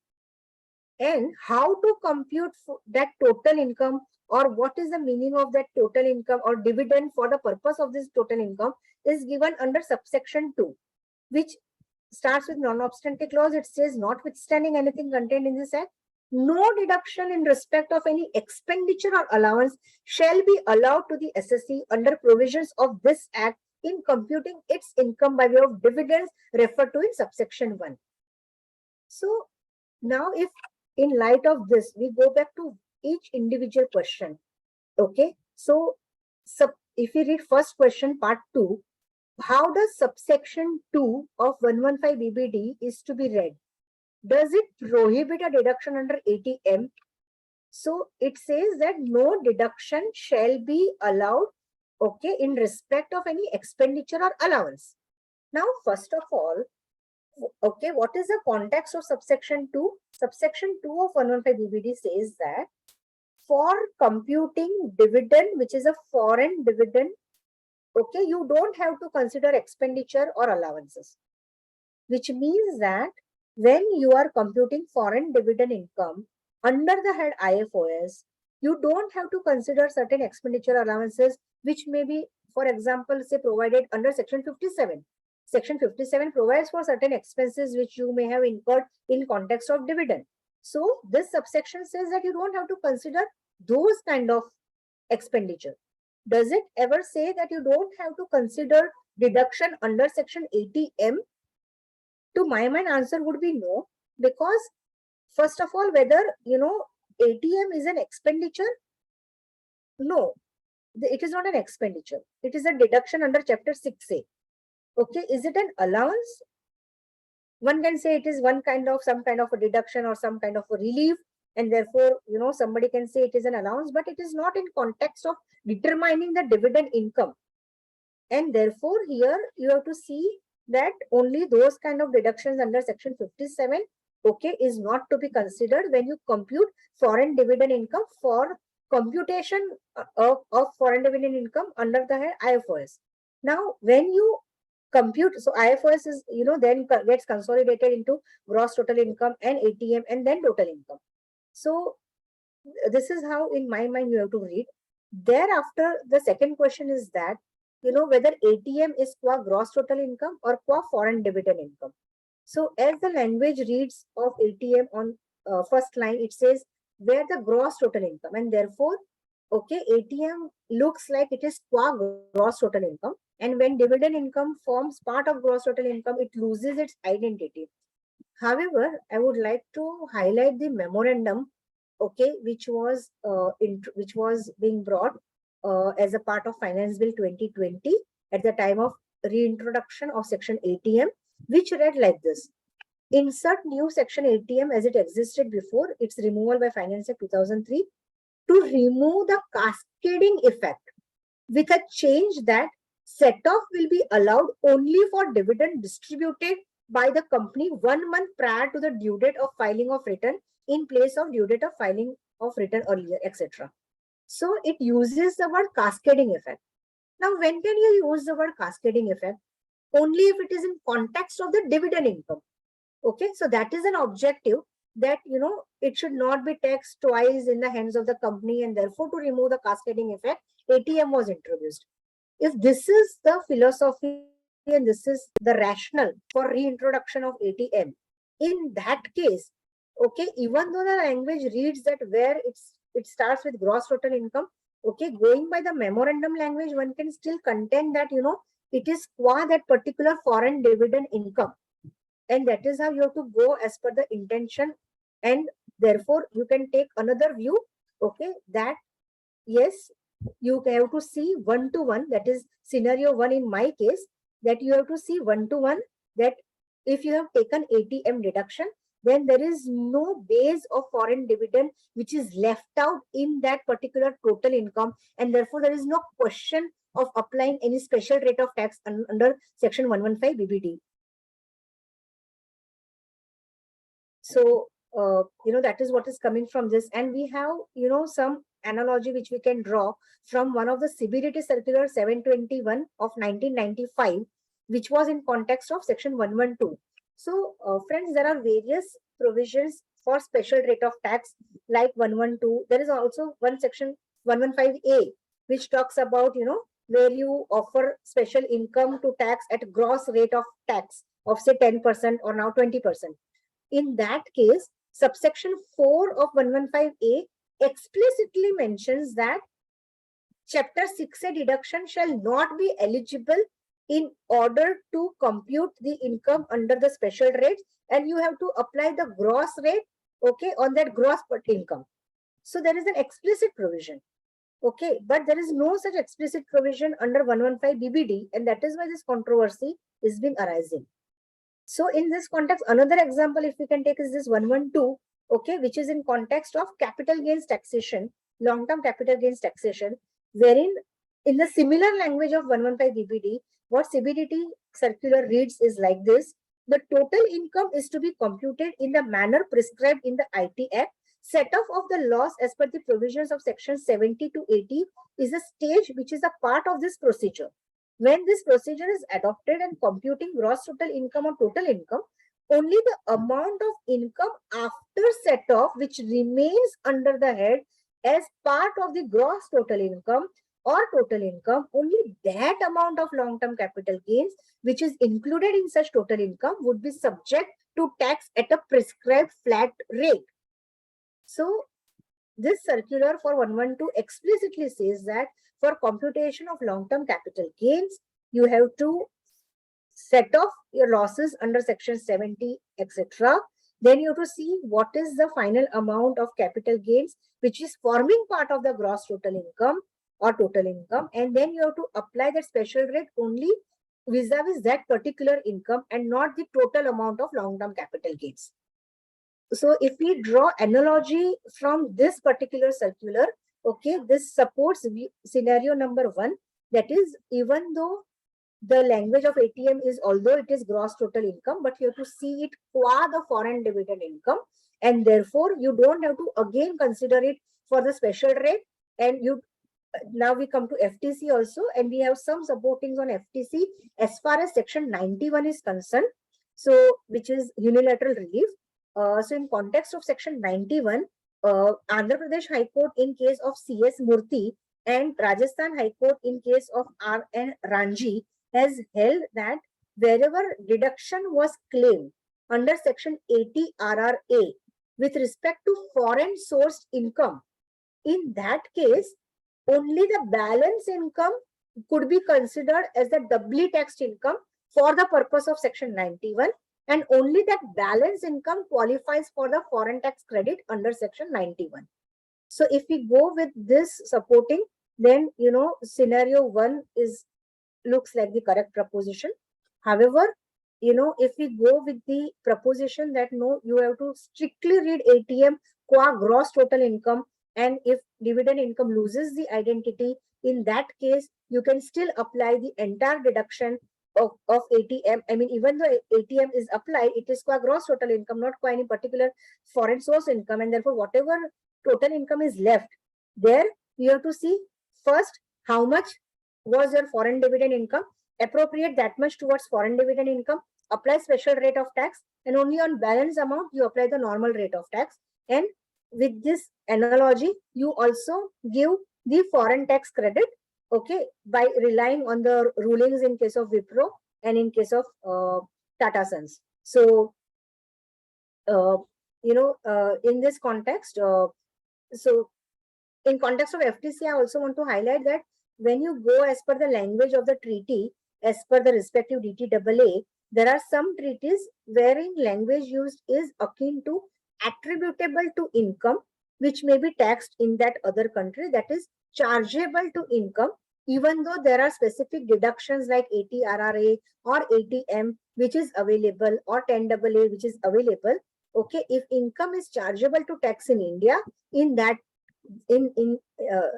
And how to compute that total income or what is the meaning of that total income or dividend for the purpose of this total income is given under subsection 2, which starts with non-obstante clause. It says notwithstanding anything contained in this act, no deduction in respect of any expenditure or allowance shall be allowed to the SSC under provisions of this act in computing its income by way of dividends referred to in subsection 1. So now if in light of this, we go back to each individual question. Okay, so if we read first question part 2, how does subsection 2 of 115 BBD is to be read? Does it prohibit a deduction under 80M? So it says that no deduction shall be allowed, okay, in respect of any expenditure or allowance. Now, first of all, okay, what is the context of subsection 2? Subsection 2 of 115 BBD says that for computing dividend, which is a foreign dividend, okay, you don't have to consider expenditure or allowances, which means that when you are computing foreign dividend income under the head IFOS, you don't have to consider certain expenditure allowances, which may be, for example, say provided under section 57. Section 57 provides for certain expenses which you may have incurred in context of dividend. So this subsection says that you don't have to consider those kind of expenditure. Does it ever say that you don't have to consider deduction under section 80M? To my mind, answer would be no, because first of all, whether, 80M is an expenditure? No, it is not an expenditure. It is a deduction under chapter 6A. Okay, is it an allowance? One can say it is some kind of a deduction or some kind of a relief, and therefore, somebody can say it is an allowance, but it is not in context of determining the dividend income. And therefore, here you have to see that only those kind of deductions under section 57, okay, is not to be considered when you compute foreign dividend income for computation of foreign dividend income under the IFOS. Now, when you compute, so IFOS is, then gets consolidated into gross total income and ATM and then total income. So this is how in my mind you have to read. Thereafter, the second question is that, whether ATM is qua gross total income or qua foreign dividend income. So as the language reads of ATM on first line, it says where the gross total income, and therefore, okay, ATM looks like it is qua gross total income. And when dividend income forms part of gross total income, it loses its identity. However, I would like to highlight the memorandum, okay, which was being brought as a part of Finance Bill 2020 at the time of reintroduction of Section ATM, which read like this: insert new Section ATM as it existed before its removal by Finance Act 2003 to remove the cascading effect with a change that set-off will be allowed only for dividend distributed by the company 1 month prior to the due date of filing of return in place of due date of filing of return earlier, etc. So it uses the word cascading effect. Now, when can you use the word cascading effect? Only if it is in context of the dividend income. Okay, so that is an objective that, it should not be taxed twice in the hands of the company, and therefore to remove the cascading effect, ATM was introduced. If this is the philosophy and this is the rationale for reintroduction of ATM, in that case, okay, even though the language reads that where it starts with gross total income, okay, going by the memorandum language, one can still contend that, it is qua that particular foreign dividend income. And that is how you have to go as per the intention. And therefore, you can take another view, okay, that yes, you have to see one to one. That is scenario one in my case, that you have to see one to one, that if you have taken ATM deduction, then there is no base of foreign dividend which is left out in that particular total income. And therefore, there is no question of applying any special rate of tax under section 115 BBD. So, that is what is coming from this. And we have, some analogy which we can draw from one of the CBDT circular 721 of 1995, which was in context of section 112. So, friends, there are various provisions for special rate of tax like 112. There is also one section 115A, which talks about, where you offer special income to tax at gross rate of tax of say 10% or now 20%. In that case, subsection 4 of 115A explicitly mentions that Chapter 6A deduction shall not be eligible in order to compute the income under the special rates, and you have to apply the gross rate, okay, on that gross income. So there is an explicit provision, okay, but there is no such explicit provision under 115 BBD, and that is why this controversy is being arising. So in this context, another example, if we can take, is this 112, okay, which is in context of capital gains taxation, long-term capital gains taxation, wherein in the similar language of 115 BBD, what CBDT circular reads is like this: the total income is to be computed in the manner prescribed in the IT Act. Set off of the loss as per the provisions of section 70 to 80 is a stage which is a part of this procedure. When this procedure is adopted and computing gross total income or total income, only the amount of income after set off which remains under the head as part of the gross total income or total income, only that amount of long-term capital gains which is included in such total income would be subject to tax at a prescribed flat rate. So this circular for 112 explicitly says that for computation of long-term capital gains, you have to set off your losses under section 70, etc. Then you have to see what is the final amount of capital gains, which is forming part of the gross total income or total income. And then you have to apply that special rate only vis-a-vis that particular income and not the total amount of long-term capital gains. So if we draw analogy from this particular circular, okay, this supports scenario number one, that is, even though the language of ATM is, although it is gross total income, but you have to see it qua the foreign dividend income, and therefore you don't have to again consider it for the special rate. And you now we come to FTC also, and we have some supportings on FTC as far as section 91 is concerned, so which is unilateral relief. So in context of section 91, Andhra Pradesh High Court in case of CS Murthy and Rajasthan High Court in case of RN Ranji has held that wherever deduction was claimed under section 80 RRA with respect to foreign sourced income, in that case, only the balance income could be considered as the doubly taxed income for the purpose of section 91, and only that balance income qualifies for the foreign tax credit under section 91. So if we go with this supporting, then scenario one looks like the correct proposition. However, if we go with the proposition that no, you have to strictly read ATM qua gross total income, and if dividend income loses the identity, in that case, you can still apply the entire deduction of ATM. I mean, even though ATM is applied, it is qua gross total income, not qua any particular foreign source income. And therefore, whatever total income is left, there you have to see first how much was your foreign dividend income, appropriate that much towards foreign dividend income, apply special rate of tax, and only on balance amount you apply the normal rate of tax. And with this analogy, you also give the foreign tax credit okay, by relying on the rulings in case of Wipro and in case of Tata Sons. So, uh, in this context, so in context of FTC, I also want to highlight that when you go as per the language of the treaty, as per the respective DTAA, there are some treaties wherein language used is akin to attributable to income, which may be taxed in that other country, that is chargeable to income, even though there are specific deductions like ATRRA or ATM, which is available, or 10AA, which is available. Okay, if income is chargeable to tax in India, in that in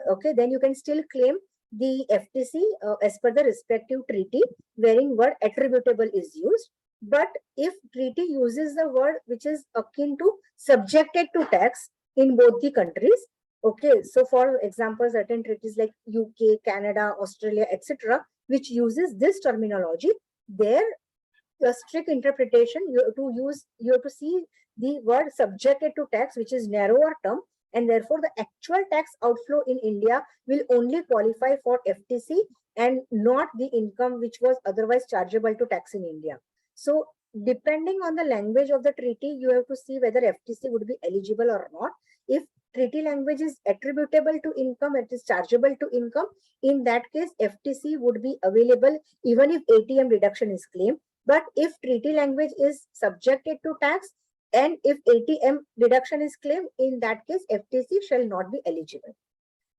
okay, then you can still claim the FTC as per the respective treaty wherein word attributable is used. But if treaty uses the word which is akin to subjected to tax in both the countries, okay, so for example, certain treaties like UK, Canada, Australia, etc., which uses this terminology, there the strict interpretation, you have to see the word subjected to tax, which is narrower term, and therefore the actual tax outflow in India will only qualify for FTC and not the income which was otherwise chargeable to tax in India. So depending on the language of the treaty, you have to see whether FTC would be eligible or not. If treaty language is attributable to income, it is chargeable to income, in that case FTC would be available even if ATM deduction is claimed. But if treaty language is subjected to tax and if ATM deduction is claimed, in that case, FTC shall not be eligible.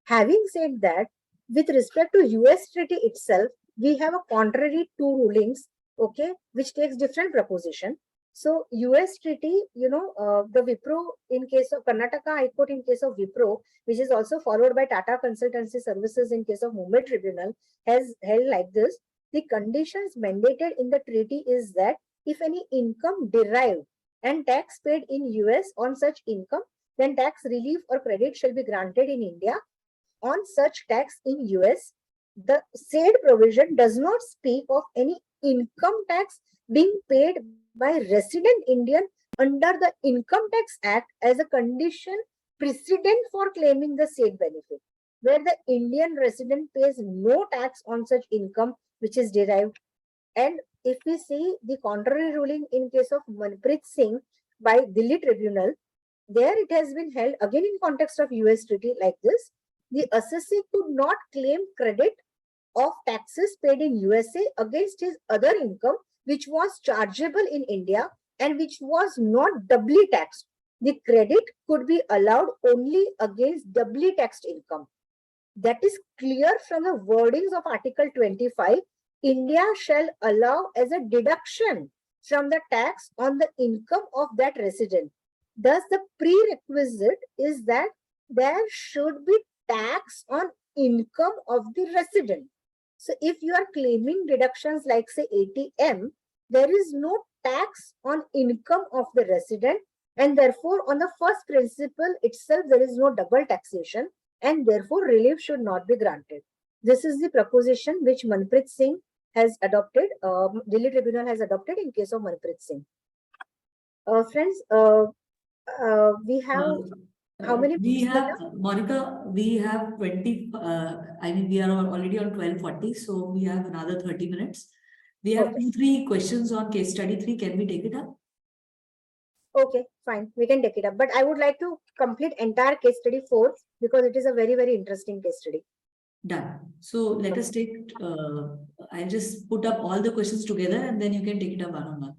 Having said that, with respect to US treaty itself, we have a contrary two rulings, okay, which takes different proposition. So US treaty, the Wipro in case of Karnataka High Court in case of Wipro, which is also followed by Tata Consultancy Services in case of Mumbai Tribunal, has held like this. The conditions mandated in the treaty is that if any income derived and tax paid in US on such income, then tax relief or credit shall be granted in India on such tax in US. The said provision does not speak of any income tax being paid by resident Indian under the Income Tax Act as a condition precedent for claiming the said benefit, where the Indian resident pays no tax on such income which is derived. And if we see the contrary ruling in case of Manpreet Singh by Delhi Tribunal, there it has been held again in context of US treaty like this. The assessee could not claim credit of taxes paid in USA against his other income, which was chargeable in India and which was not doubly taxed. The credit could be allowed only against doubly taxed income. That is clear from the wordings of Article 25. India shall allow as a deduction from the tax on the income of that resident. Thus, the prerequisite is that there should be tax on income of the resident. So, if you are claiming deductions like say ATM, there is no tax on income of the resident, and therefore on the first principle itself there is no double taxation, and therefore relief should not be granted. This is the proposition which Manpreet Singh has adopted, Delhi Tribunal has adopted in case of Manpreet Singh. Friends, we have how many We minutes have, left? Monica, we have 20, I mean, we are already on 12:40, so we have another 30 minutes. We have Okay. 2-3 questions on case study 3. Can we take it up? Okay, fine. We can take it up. But I would like to complete entire case study 4 because it is a very, very interesting case study. Done. So let us take, I'll just put up all the questions together and then you can take it up one on one.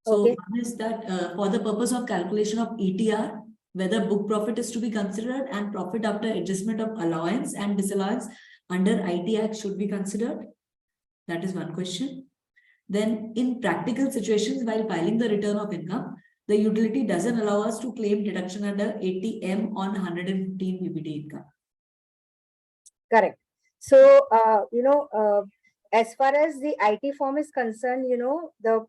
So Okay. one is that for the purpose of calculation of ETR, whether book profit is to be considered and profit after adjustment of allowance and disallowance under IT Act should be considered. That is one question. Then in practical situations while filing the return of income, the utility doesn't allow us to claim deduction under ATM on 115 PBT income. Correct. So, as far as the IT form is concerned, the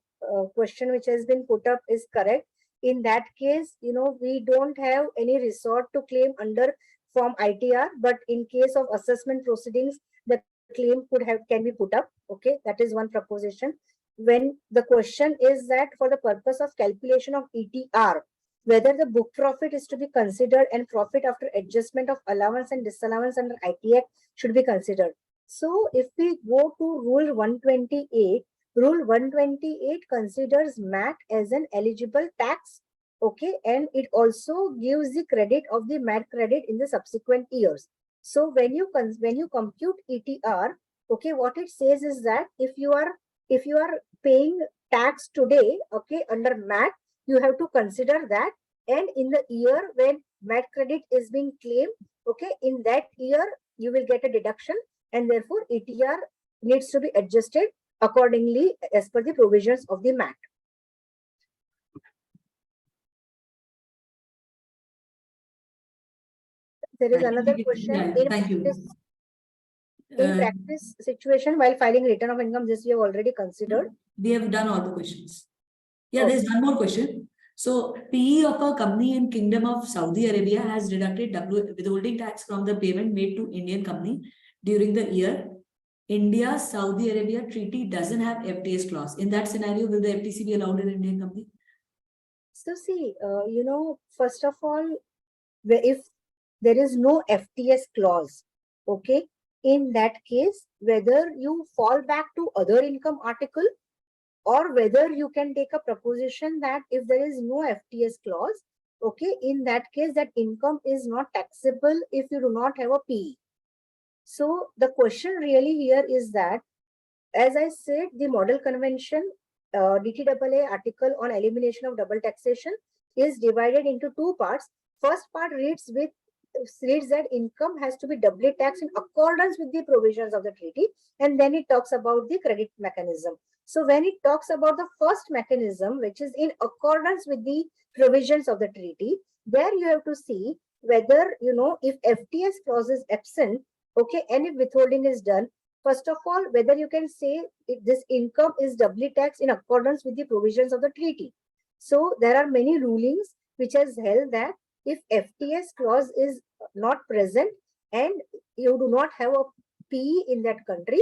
question which has been put up is correct. In that case, we don't have any resort to claim under form ITR, but in case of assessment proceedings, the claim can be put up. Okay, that is one proposition. When the question is that for the purpose of calculation of ETR, whether the book profit is to be considered and profit after adjustment of allowance and disallowance under IT Act should be considered. So if we go to Rule 128, Rule 128 considers MAT as an eligible tax, okay, and it also gives the credit of the MAT credit in the subsequent years. So when you compute ETR, okay, what it says is that if you are paying tax today, okay, under MAT, you have to consider that, and in the year when MAT credit is being claimed, okay, in that year you will get a deduction, and therefore ETR needs to be adjusted accordingly as per the provisions of the MAT. There is another question. Thank you. In practice situation, while filing return of income, this we have already considered. We have done all the questions. Yeah, there's one more question. So PE of a company in Kingdom of Saudi Arabia has deducted withholding tax from the payment made to Indian company during the year. India-Saudi Arabia treaty doesn't have FTS clause. In that scenario, will the FTC be allowed in Indian company? So see, first of all, if there is no FTS clause, okay, in that case, whether you fall back to other income article or whether you can take a proposition that if there is no FTS clause, okay, in that case, that income is not taxable if you do not have a PE. So the question really here is that, as I said, the model convention, DTAA article on elimination of double taxation is divided into two parts. First part reads that income has to be doubly taxed in accordance with the provisions of the treaty, and then it talks about the credit mechanism. So when it talks about the first mechanism, which is in accordance with the provisions of the treaty, there you have to see whether, if FTS clause is absent, okay, and if withholding is done, first of all, whether you can say if this income is doubly taxed in accordance with the provisions of the treaty. So there are many rulings which has held that if FTS clause is not present and you do not have a PE in that country,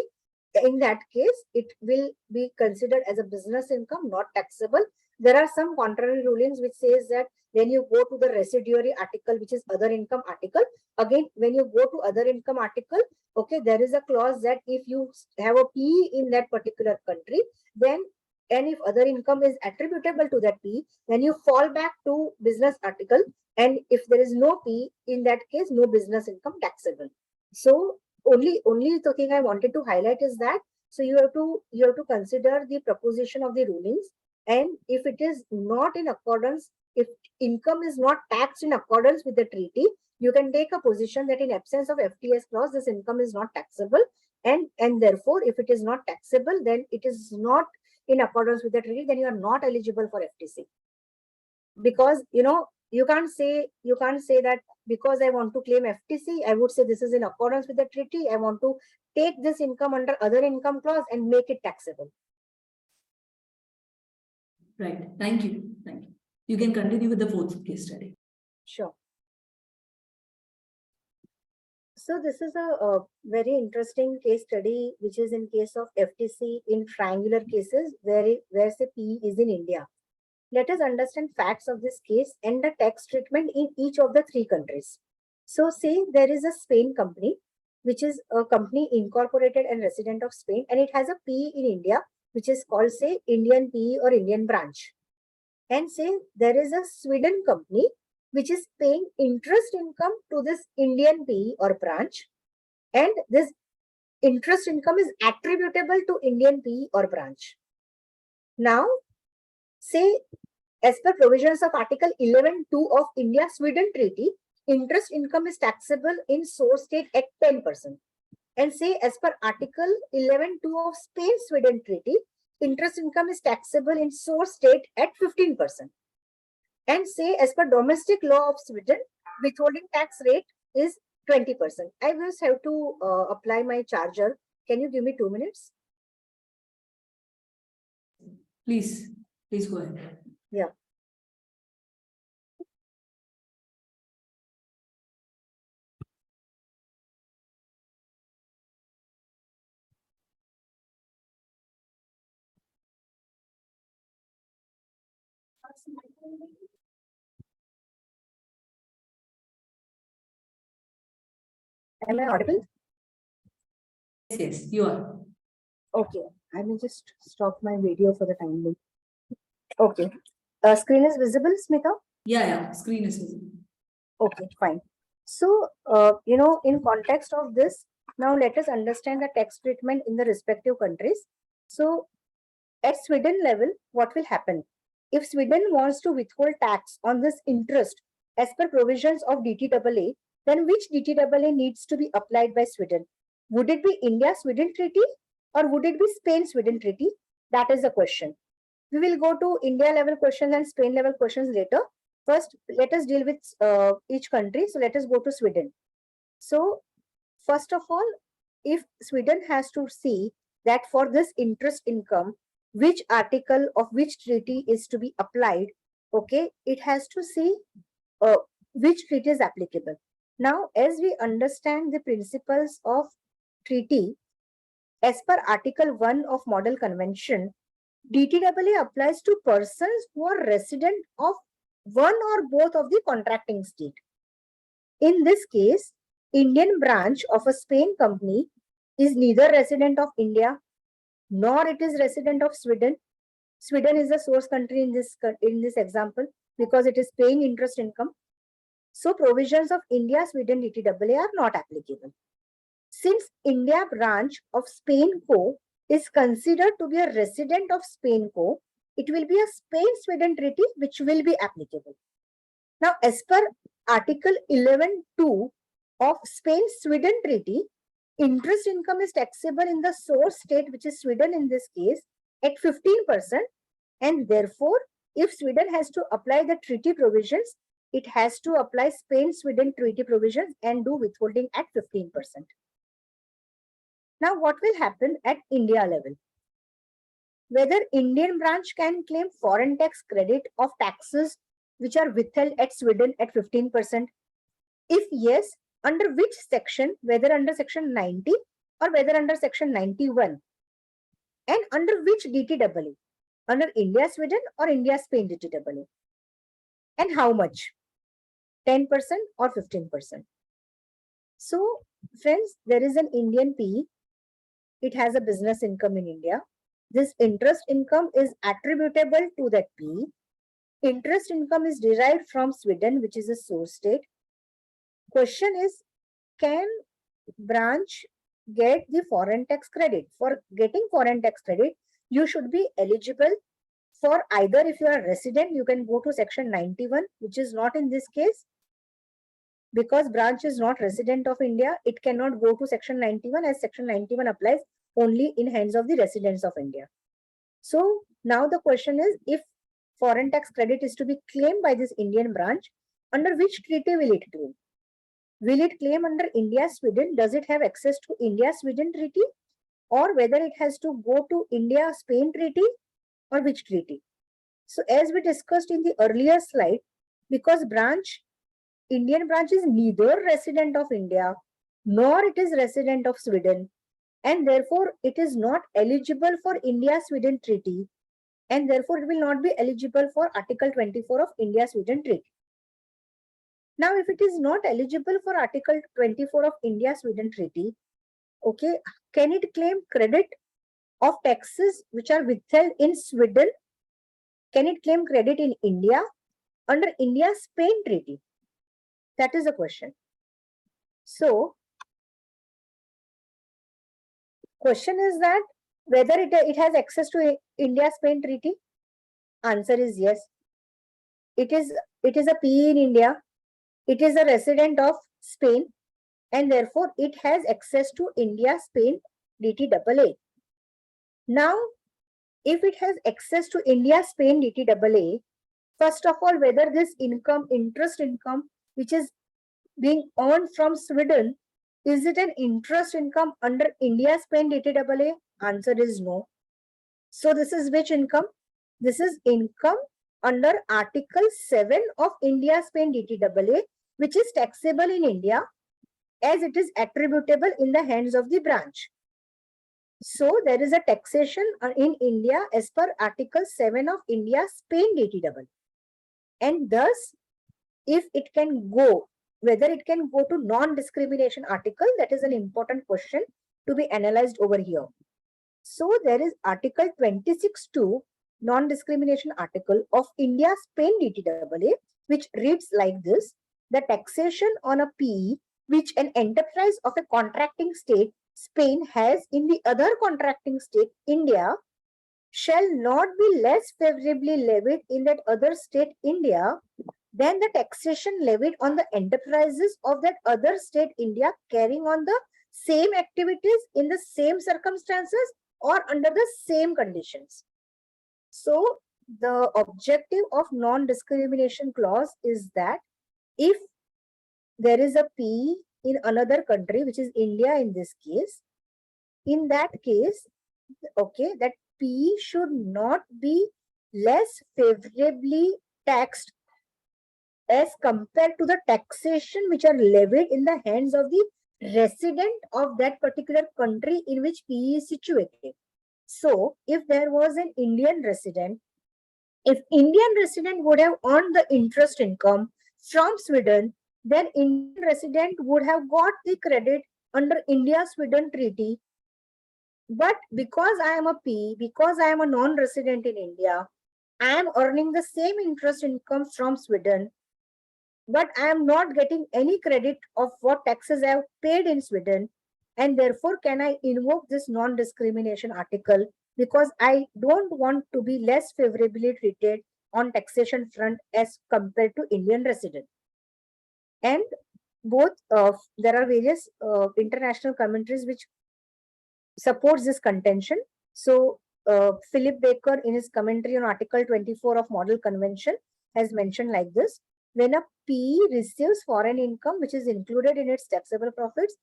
in that case, it will be considered as a business income, not taxable. There are some contrary rulings which says that when you go to the residuary article, which is other income article, again, when you go to other income article, okay, there is a clause that if you have a PE in that particular country, then, and if other income is attributable to that PE, then you fall back to business article. And if there is no PE, in that case, no business income taxable. So only the thing I wanted to highlight is that, so you have to consider the proposition of the rulings, and if it is not in accordance, if income is not taxed in accordance with the treaty, you can take a position that in absence of FTS clause, this income is not taxable, and therefore, if it is not taxable, then it is not in accordance with the treaty, then you are not eligible for FTC. Because you can't say that because I want to claim FTC, I would say this is in accordance with the treaty. I want to take this income under other income clause and make it taxable. Right. Thank you. Thank you. You can continue with the fourth case study. Sure. So this is a very interesting case study, which is in case of FTC in triangular cases where the PE is in India. Let us understand facts of this case and the tax treatment in each of the three countries. So say there is a Spain company, which is a company incorporated and resident of Spain, and it has a PE in India, which is called, say, Indian PE or Indian branch. And say there is a Sweden company, which is paying interest income to this Indian PE or branch, and this interest income is attributable to Indian PE or branch. Now, say, as per provisions of Article 11.2 of India-Sweden Treaty, interest income is taxable in source state at 10%. And say, as per Article 11.2 of Spain-Sweden Treaty, interest income is taxable in source state at 15%. And say, as per domestic law of Sweden, withholding tax rate is 20%. I just have to apply my charger. Can you give me 2 minutes? Please go ahead. Yeah. Am I audible? Yes, you are. Okay, I will just stop my video for the time being. Okay. Screen is visible, Smita? Yeah, screen is visible. Okay, fine. So, in context of this, now let us understand the tax treatment in the respective countries. So, at Sweden level, what will happen? If Sweden wants to withhold tax on this interest as per provisions of DTAA, then which DTAA needs to be applied by Sweden? Would it be India-Sweden treaty or would it be Spain-Sweden treaty? That is the question. We will go to India level questions and Spain level questions later. First, let us deal with each country. So let us go to Sweden. So first of all, if Sweden has to see that for this interest income, which article of which treaty is to be applied, okay, it has to see uh, which treaty is applicable. Now, as we understand the principles of treaty, as per Article 1 of Model Convention, DTAA applies to persons who are resident of one or both of the contracting state. In this case, Indian branch of a Spain company is neither resident of India nor it is resident of Sweden. Sweden is the source country in this example because it is paying interest income. So provisions of India Sweden DTAA are not applicable. Since India branch of Spain Co is considered to be a resident of Spain Co, it will be a Spain-Sweden treaty which will be applicable. Now, as per Article 11.2 of Spain-Sweden treaty, interest income is taxable in the source state, which is Sweden in this case, at 15%. And therefore, if Sweden has to apply the treaty provisions, it has to apply Spain-Sweden treaty provisions and do withholding at 15%. Now, what will happen at India level? Whether Indian branch can claim foreign tax credit of taxes which are withheld at Sweden at 15%? If yes, under which section, whether under section 90 or whether under section 91? And under which DTAA? Under India Sweden or India Spain DTAA? And how much? 10% or 15%? So, friends, there is an Indian PE. It has a business income in India. This interest income is attributable to that PE. Interest income is derived from Sweden, which is a source state. Question is, can branch get the foreign tax credit? For getting foreign tax credit, you should be eligible for either, if you are a resident, you can go to section 91, which is not in this case. Because branch is not resident of India, it cannot go to section 91 as section 91 applies only in hands of the residents of India. So now the question is, if foreign tax credit is to be claimed by this Indian branch, under which treaty will it claim? Will it claim under India-Sweden? Does it have access to India-Sweden treaty? Or whether it has to go to India-Spain treaty or which treaty? So as we discussed in the earlier slide, because Indian branch is neither resident of India nor it is resident of Sweden, and therefore it is not eligible for India-Sweden treaty, and therefore it will not be eligible for Article 24 of India-Sweden treaty. Now, if it is not eligible for Article 24 of India-Sweden treaty, okay, can it claim credit of taxes which are withheld in Sweden? Can it claim credit in India under India-Spain treaty? That is the question. So, question is that whether it has access to India-Spain treaty? Answer is yes. It is a PE in India. It is a resident of Spain, and therefore it has access to India-Spain DTAA. Now, if it has access to India-Spain DTAA, first of all, whether this income, interest income, which is being earned from Sweden, is it an interest income under India-Spain DTAA? Answer is no. So this is which income? This is income under Article 7 of India-Spain DTAA, which is taxable in India as it is attributable in the hands of the branch. So there is a taxation in India as per Article 7 of India-Spain DTAA. And thus, if it can go, whether it can go to non-discrimination article, that is an important question. to be analyzed over here. So there is Article 26(2), non-discrimination article of India-Spain DTAA, which reads like this: the taxation on a PE which an enterprise of a contracting state, Spain, has in the other contracting state, India, shall not be less favorably levied in that other state, India, than the taxation levied on the enterprises of that other state, India, carrying on the same activities in the same circumstances or under the same conditions. So the objective of non-discrimination clause is that if there is a P in another country, which is India in this case, in that case, okay, that P should not be less favorably taxed as compared to the taxation which are levied in the hands of the resident of that particular country in which PE is situated. So, if there was an Indian resident, if Indian resident would have earned the interest income from Sweden, then Indian resident would have got the credit under India-Sweden treaty. But because I am a P, because I am a non-resident in India, I am earning the same interest income from Sweden, but I am not getting any credit of what taxes I have paid in Sweden, and therefore can I invoke this non-discrimination article because I don't want to be less favorably treated on taxation front as compared to Indian resident. And both there are various international commentaries which supports this contention. So Philip Baker in his commentary on Article 24 of Model Convention has mentioned like this: when a PE receives foreign income which is included in its taxable profits,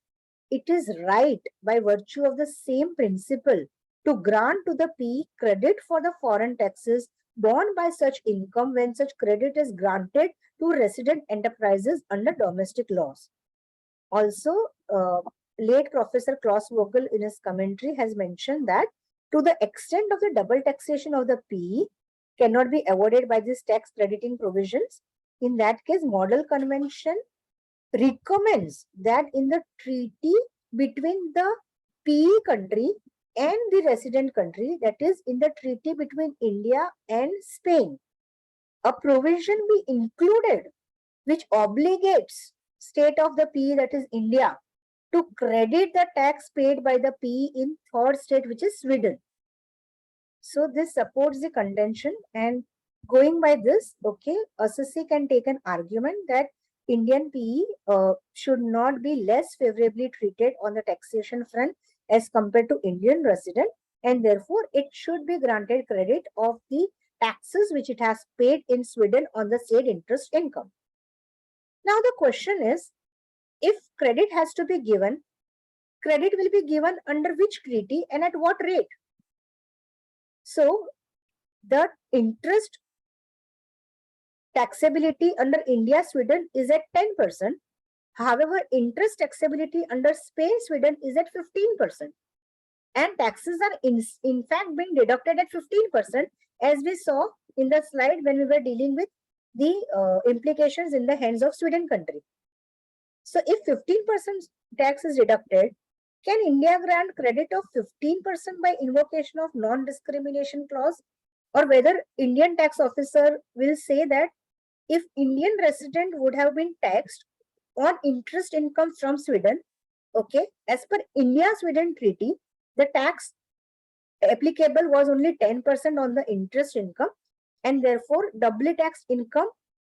it is right by virtue of the same principle to grant to the PE credit for the foreign taxes borne by such income when such credit is granted to resident enterprises under domestic laws. Also, late Professor Klaus Vogel in his commentary has mentioned that to the extent of the double taxation of the PE cannot be avoided by these tax crediting provisions, in that case, Model Convention recommends that in the treaty between the PE country and the resident country, that is in the treaty between India and Spain, a provision be included which obligates state of the PE, that is India, to credit the tax paid by the PE in third state, which is Sweden. So this supports the contention, and going by this, okay, SSC can take an argument that Indian PE should not be less favorably treated on the taxation front as compared to Indian resident, and therefore it should be granted credit of the taxes which it has paid in Sweden on the state interest income. Now the question is, if credit has to be given, credit will be given under which treaty and at what rate? So the interest taxability under India, Sweden is at 10%. However, interest taxability under Spain, Sweden is at 15%. And taxes are in fact being deducted at 15%, as we saw in the slide when we were dealing with the implications in the hands of Sweden country. So if 15% tax is deducted, can India grant credit of 15% by invocation of non-discrimination clause? Or whether Indian tax officer will say that if Indian resident would have been taxed on interest income from Sweden, okay, as per India-Sweden treaty, the tax applicable was only 10% on the interest income, and therefore doubly taxed income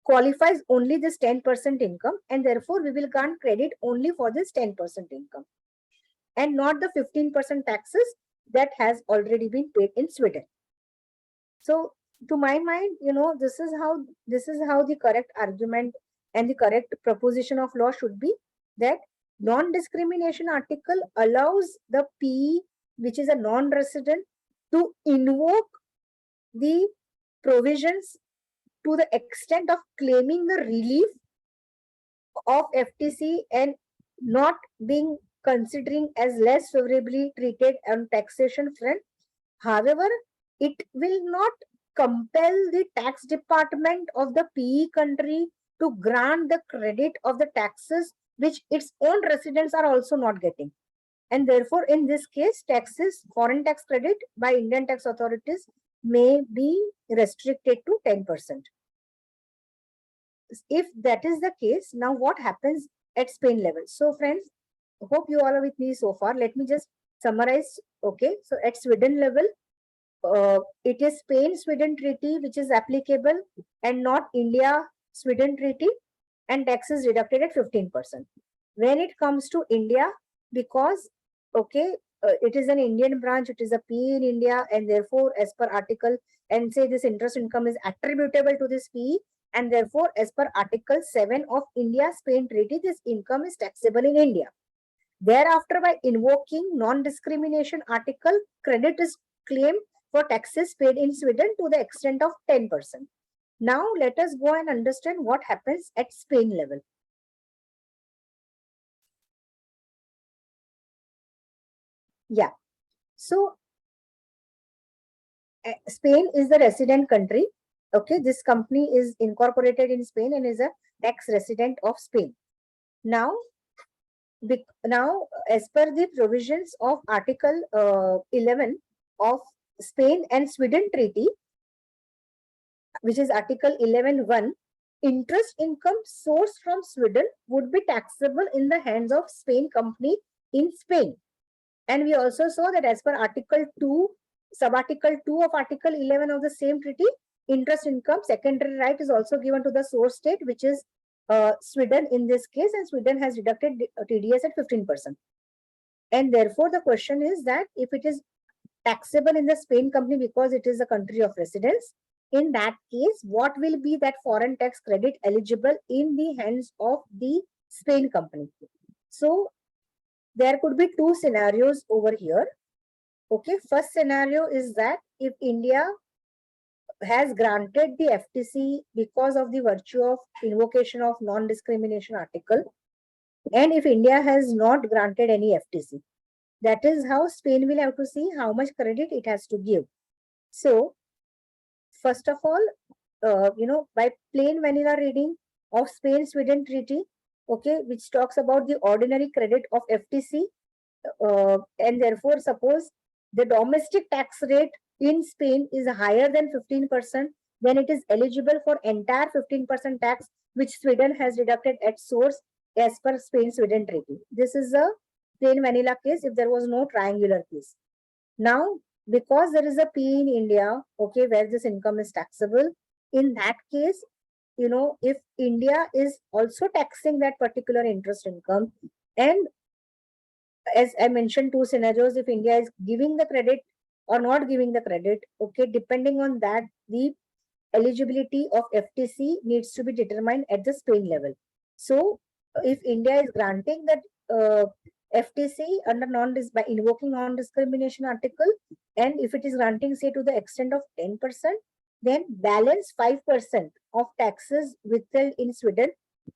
qualifies only this 10% income, and therefore we will grant credit only for this 10% income and not the 15% taxes that has already been paid in Sweden. So to my mind, this is how the correct argument and the correct proposition of law should be, that non-discrimination article allows the PE, which is a non-resident, to invoke the provisions to the extent of claiming the relief of FTC and not being considering as less favorably treated on taxation front. However, it will not compel the tax department of the PE country to grant the credit of the taxes which its own residents are also not getting. And therefore, in this case, taxes, foreign tax credit by Indian tax authorities may be restricted to 10%. If that is the case, now what happens at Spain level? So friends, hope you all are with me so far. Let me just summarize. Okay, so at Sweden level, it is Spain-Sweden treaty which is applicable and not India-Sweden treaty, and tax is deducted at 15%. When it comes to India, because okay, it is an Indian branch, it is a PE in India, and therefore as per article, and say this interest income is attributable to this PE, and therefore as per article 7 of India-Spain treaty, this income is taxable in India. Thereafter, by invoking non-discrimination article, credit is claimed for taxes paid in Sweden to the extent of 10%. Now, let us go and understand what happens at Spain level. Yeah. So, Spain is the resident country. Okay, this company is incorporated in Spain and is a tax resident of Spain. Now, as per the provisions of Article 11 of Spain and Sweden Treaty, which is Article 11(1), interest income sourced from Sweden would be taxable in the hands of Spain company in Spain. And we also saw that as per Article 2, Sub-Article 2 of Article 11 of the same treaty, interest income secondary right is also given to the source state, which is Sweden in this case, and Sweden has deducted TDS at 15%. And therefore, the question is that if it is taxable in the Spain company because it is a country of residence, in that case, what will be that foreign tax credit eligible in the hands of the Spain company? So, there could be two scenarios over here. Okay, first scenario is that if India has granted the FTC because of the virtue of invocation of non-discrimination article, and if India has not granted any FTC, that is how Spain will have to see how much credit it has to give. So, first of all, by plain vanilla reading of Spain-Sweden treaty, okay, which talks about the ordinary credit of FTC, and therefore suppose the domestic tax rate in Spain is higher than 15%, then it is eligible for entire 15% tax, which Sweden has deducted at source as per Spain-Sweden treaty. This is a plain vanilla case if there was no triangular case. Now, because there is a P in India, okay, where this income is taxable, in that case, if India is also taxing that particular interest income, and as I mentioned, two scenarios, if India is giving the credit or not giving the credit, okay, depending on that, the eligibility of FTC needs to be determined at the Spain level. So, if India is granting that FTC under by invoking non-discrimination article, and if it is granting, say, to the extent of 10%, then balance 5% of taxes withheld in Sweden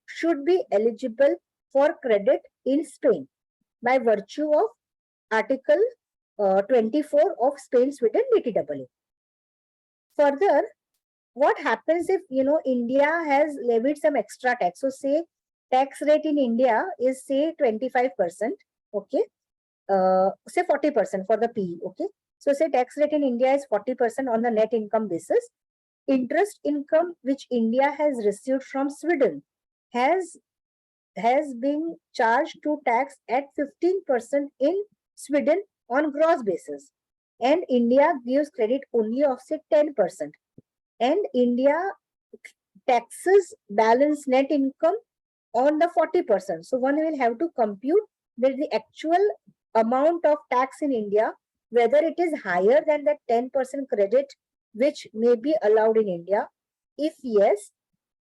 should be eligible for credit in Spain by virtue of Article 24 of Spain-Sweden DTAA. Further, what happens if India has levied some extra tax? So say tax rate in India is say 25%, okay, say 40% for the PE, okay. So say tax rate in India is 40% on the net income basis. Interest income which India has received from Sweden has been charged to tax at 15% in Sweden on gross basis, and India gives credit only of say 10%, and India taxes balance net income on the 40%. So one will have to compute that the actual amount of tax in India, whether it is higher than that 10% credit which may be allowed in India. If yes,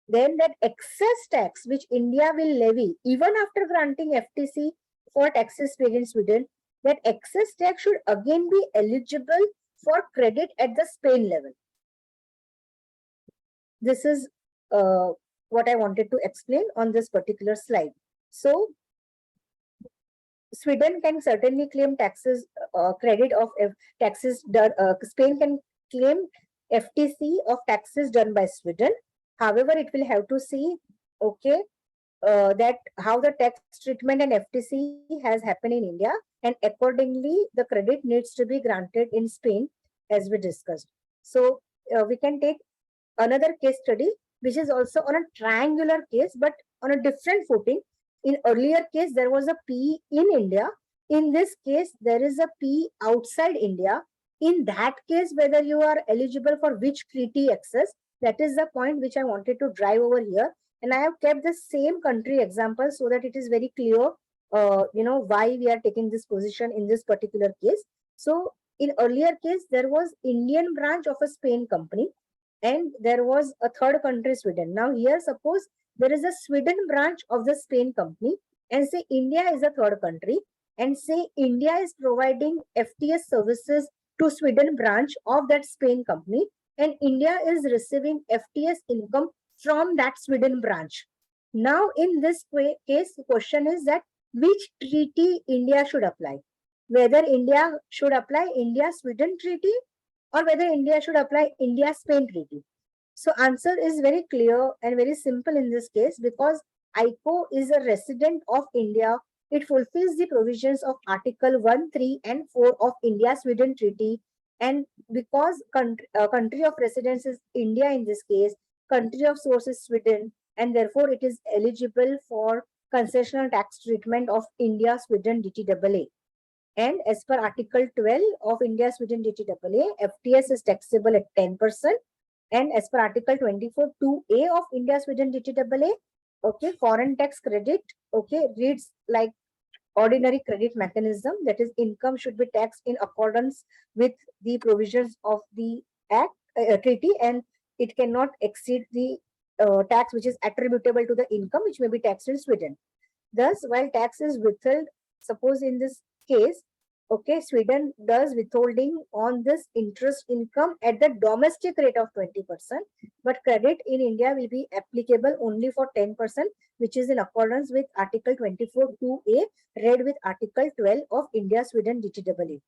then that excess tax which India will levy even after granting FTC for taxes paid in Sweden, that excess tax should again be eligible for credit at the Spain level. This is what I wanted to explain on this particular slide. So, Sweden can certainly claim taxes credit of taxes done. Spain can claim FTC of taxes done by Sweden. However, it will have to see, okay, that how the tax treatment and FTC has happened in India, and accordingly the credit needs to be granted in Spain, as we discussed. So we can take another case study, which is also on a triangular case, but on a different footing. In earlier case, there was a P in India. In this case, there is a P outside India. In that case, whether you are eligible for which treaty access, that is the point which I wanted to drive over here. And I have kept the same country example so that it is very clear, why we are taking this position in this particular case. So in earlier case, there was Indian branch of a Spain company and there was a third country, Sweden. Now here, suppose there is a Sweden branch of the Spain company and say India is a third country and say India is providing FTS services to Sweden branch of that Spain company and India is receiving FTS income from that Sweden branch. Now in this case, the question is that which treaty India should apply? Whether India should apply India-Sweden treaty or whether India should apply India-Spain treaty. So answer is very clear and very simple in this case because ICO is a resident of India. It fulfills the provisions of Article 1, 3 and 4 of India-Sweden treaty. And because country of residence is India in this case, country of source is Sweden, and therefore it is eligible for concessional tax treatment of India-Sweden DTAA. And as per Article 12 of India-Sweden DTAA, FTS is taxable at 10%. And as per Article 24(2)(a) of India-Sweden DTAA, okay, foreign tax credit, okay, reads like ordinary credit mechanism. That is, income should be taxed in accordance with the provisions of the Act treaty, and it cannot exceed the tax which is attributable to the income which may be taxed in Sweden. Thus, while tax is withheld, suppose in this case, okay, Sweden does withholding on this interest income at the domestic rate of 20%, but credit in India will be applicable only for 10%, which is in accordance with Article 24(2)(a) read with Article 12 of India-Sweden DTAA.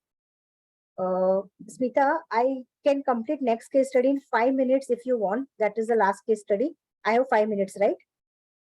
Smita, I can complete next case study in 5 minutes if you want. That is the last case study. I have 5 minutes, right?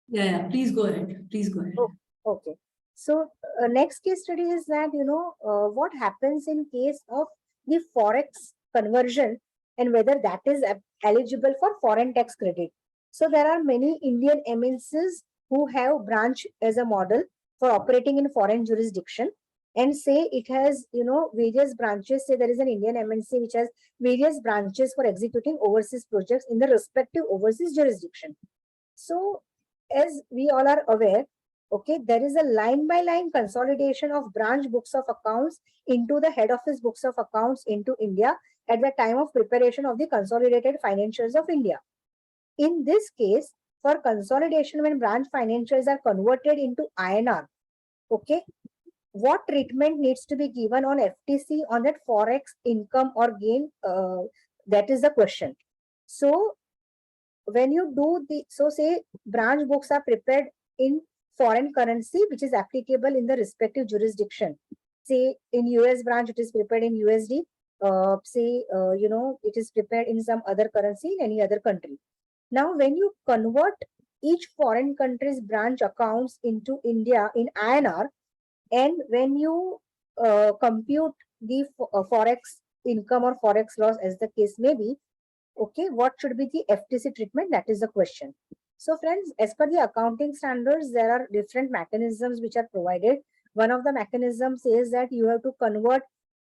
Yeah, please go ahead. Please go ahead. Oh, okay. So next case study is that, what happens in case of the Forex conversion and whether that is eligible for foreign tax credit. So there are many Indian MNCs who have branch as a model for operating in foreign jurisdiction and say it has, various branches. Say there is an Indian MNC which has various branches for executing overseas projects in the respective overseas jurisdiction. So as we all are aware, okay, there is a line-by-line consolidation of branch books of accounts into the head office books of accounts into India at the time of preparation of the consolidated financials of India. In this case, for consolidation when branch financials are converted into INR, okay, what treatment needs to be given on FTC on that Forex income or gain? That is the question. So when you do say branch books are prepared in foreign currency, which is applicable in the respective jurisdiction. Say in US branch, it is prepared in USD. It is prepared in some other currency in any other country. Now, when you convert each foreign country's branch accounts into India in INR, and when you compute the Forex income or Forex loss as the case may be, okay, what should be the FTC treatment? That is the question. So friends, as per the accounting standards, there are different mechanisms which are provided. One of the mechanisms says that you have to convert,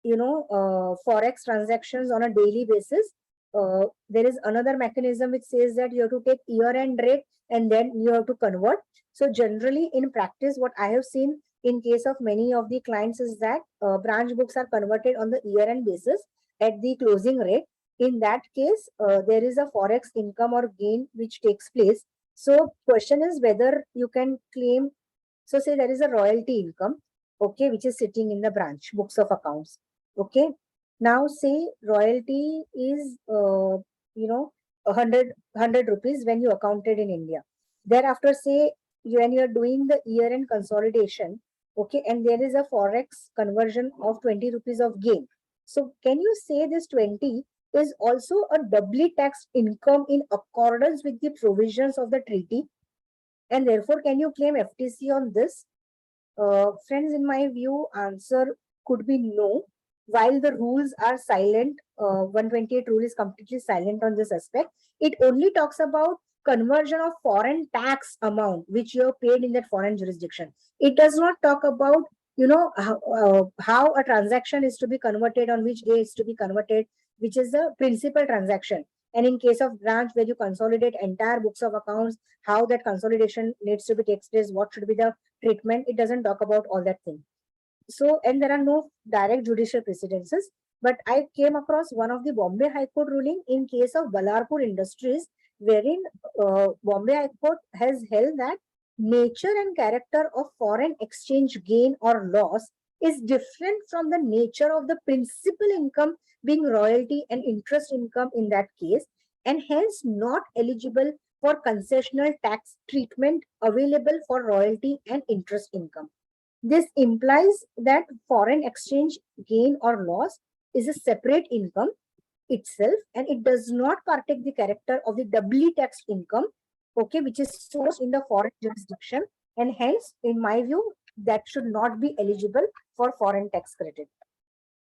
Forex transactions on a daily basis. There is another mechanism which says that you have to take year-end rate and then you have to convert. So generally in practice, what I have seen in case of many of the clients is that branch books are converted on the year-end basis at the closing rate. In that case, there is a Forex income or gain which takes place. So question is whether you can claim, so say there is a royalty income, okay, which is sitting in the branch books of accounts. Okay. Now say royalty is, 100 rupees when you accounted in India. Thereafter say when you are doing the year-end consolidation, okay, and there is a Forex conversion of 20 rupees of gain. So can you say this 20 is also a doubly taxed income in accordance with the provisions of the treaty? And therefore, can you claim FTC on this? Friends, in my view, answer could be no. While the rules are silent, 128 rule is completely silent on this aspect. It only talks about conversion of foreign tax amount which you have paid in that foreign jurisdiction. It does not talk about how a transaction is to be converted, on which day is to be converted, which is the principal transaction. And in case of branch where you consolidate entire books of accounts, how that consolidation needs to be takes place, what should be the treatment, it doesn't talk about all that thing. So, and there are no direct judicial precedences, but I came across one of the Bombay High Court ruling in case of Balarpur Industries, wherein Bombay High Court has held that nature and character of foreign exchange gain or loss is different from the nature of the principal income being royalty and interest income in that case, and hence not eligible for concessional tax treatment available for royalty and interest income. This implies that foreign exchange gain or loss is a separate income itself, and it does not partake the character of the doubly taxed income, okay, which is sourced in the foreign jurisdiction, and hence, in my view, that should not be eligible for foreign tax credit.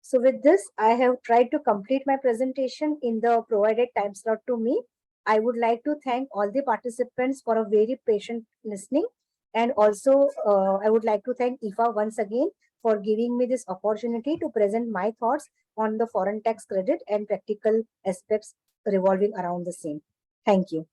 So with this, I have tried to complete my presentation in the provided time slot to me. I would like to thank all the participants for a very patient listening. And also, I would like to thank IFA once again for giving me this opportunity to present my thoughts on the foreign tax credit and practical aspects revolving around the same. Thank you.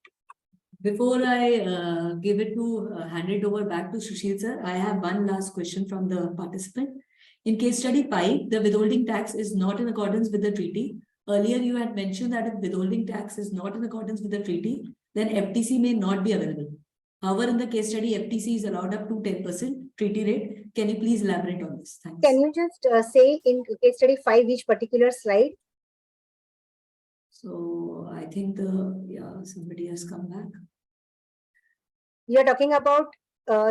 Before I give it to hand it over back to Sushil sir, I have one last question from the participant. In case study 5, the withholding tax is not in accordance with the treaty. Earlier, you had mentioned that if withholding tax is not in accordance with the treaty, then FTC may not be available. However, in the case study, FTC is allowed up to 10% treaty rate. Can you please elaborate on this? Thanks. Can you just say in case study 5 which particular slide? So I think somebody has come back. You're talking about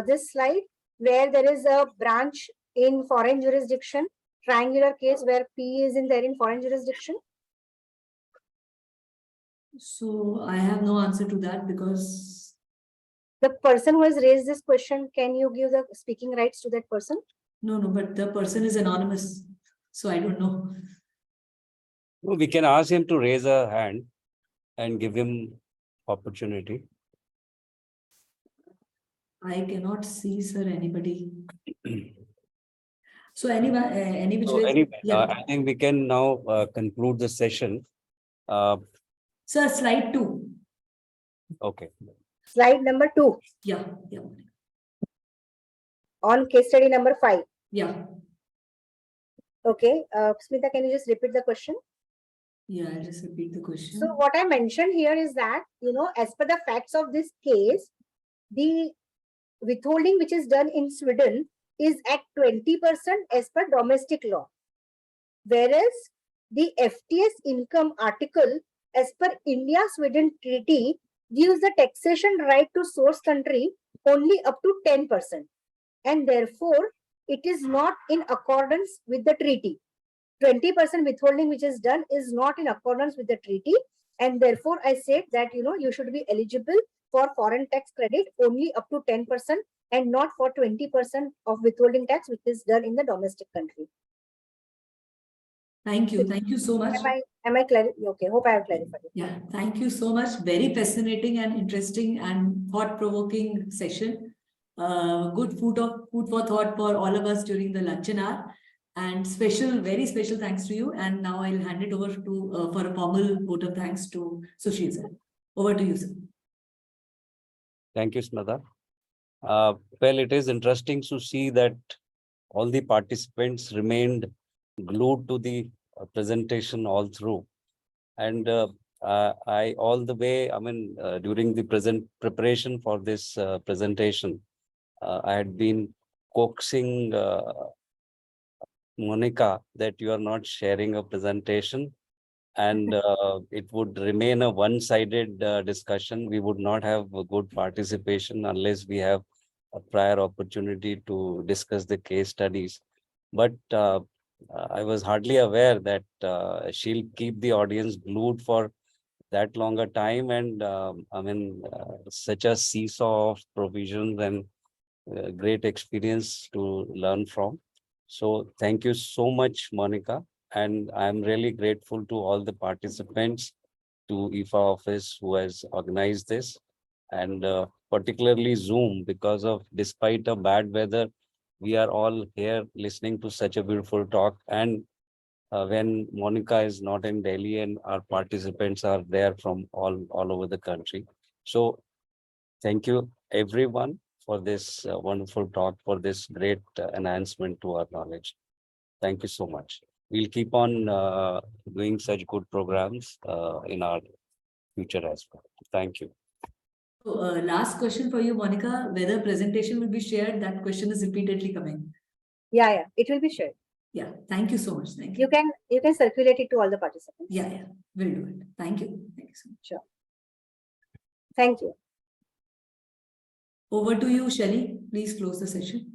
this slide where there is a branch in foreign jurisdiction, triangular case where P is in there in foreign jurisdiction. So I have no answer to that because the person who has raised this question, can you give the speaking rights to that person? No, but the person is anonymous, so I don't know. We can ask him to raise a hand and give him opportunity. I cannot see, sir, anybody. So any which way. I think we can now conclude the session. Sir, slide 2. Okay. Slide number 2. Yeah. On case study number 5. Yeah. Okay. Smita, can you just repeat the question? Yeah, I'll just repeat the question. So what I mentioned here is that, as per the facts of this case, the withholding which is done in Sweden is at 20% as per domestic law. Whereas the FTS income article as per India-Sweden treaty gives the taxation right to source country only up to 10%. And therefore, it is not in accordance with the treaty. 20% withholding which is done is not in accordance with the treaty. And therefore, I said that, you should be eligible for foreign tax credit only up to 10% and not for 20% of withholding tax which is done in the domestic country. Thank you. Thank you so much. Am I clear? Okay, hope I have clarified it. Yeah, thank you so much. Very fascinating and interesting and thought-provoking session. Good food for thought for all of us during the luncheon hour. And very special thanks to you. And now I'll hand it over to for a formal vote of thanks to Sushil sir. Over to you, sir. Thank you, Smita. Well, it is interesting to see that all the participants remained glued to the presentation all through. And I all the way, during the preparation for this presentation, I had been coaxing Monica that you are not sharing a presentation and it would remain a one-sided discussion. We would not have a good participation unless we have a prior opportunity to discuss the case studies. But I was hardly aware that she'll keep the audience glued for that longer time. And such a seesaw of provisions and great experience to learn from. So thank you so much, Monica. And I'm really grateful to all the participants, to IFA office who has organized this, and particularly Zoom, because of despite a bad weather, we are all here listening to such a beautiful talk. And when Monica is not in Delhi and our participants are there from all over the country. So thank you everyone for this wonderful talk, for this great enhancement to our knowledge. Thank you so much. We'll keep on doing such good programs in our future as well. Thank you. So, last question for you, Monica, whether presentation will be shared, that question is repeatedly coming. Yeah, it will be shared. Yeah, thank you so much. Thank You can circulate it to all the participants. Yeah, we'll do it. Thank you. Thank you so much. Sure. Thank you. Over to you, Shelly. Please close the session.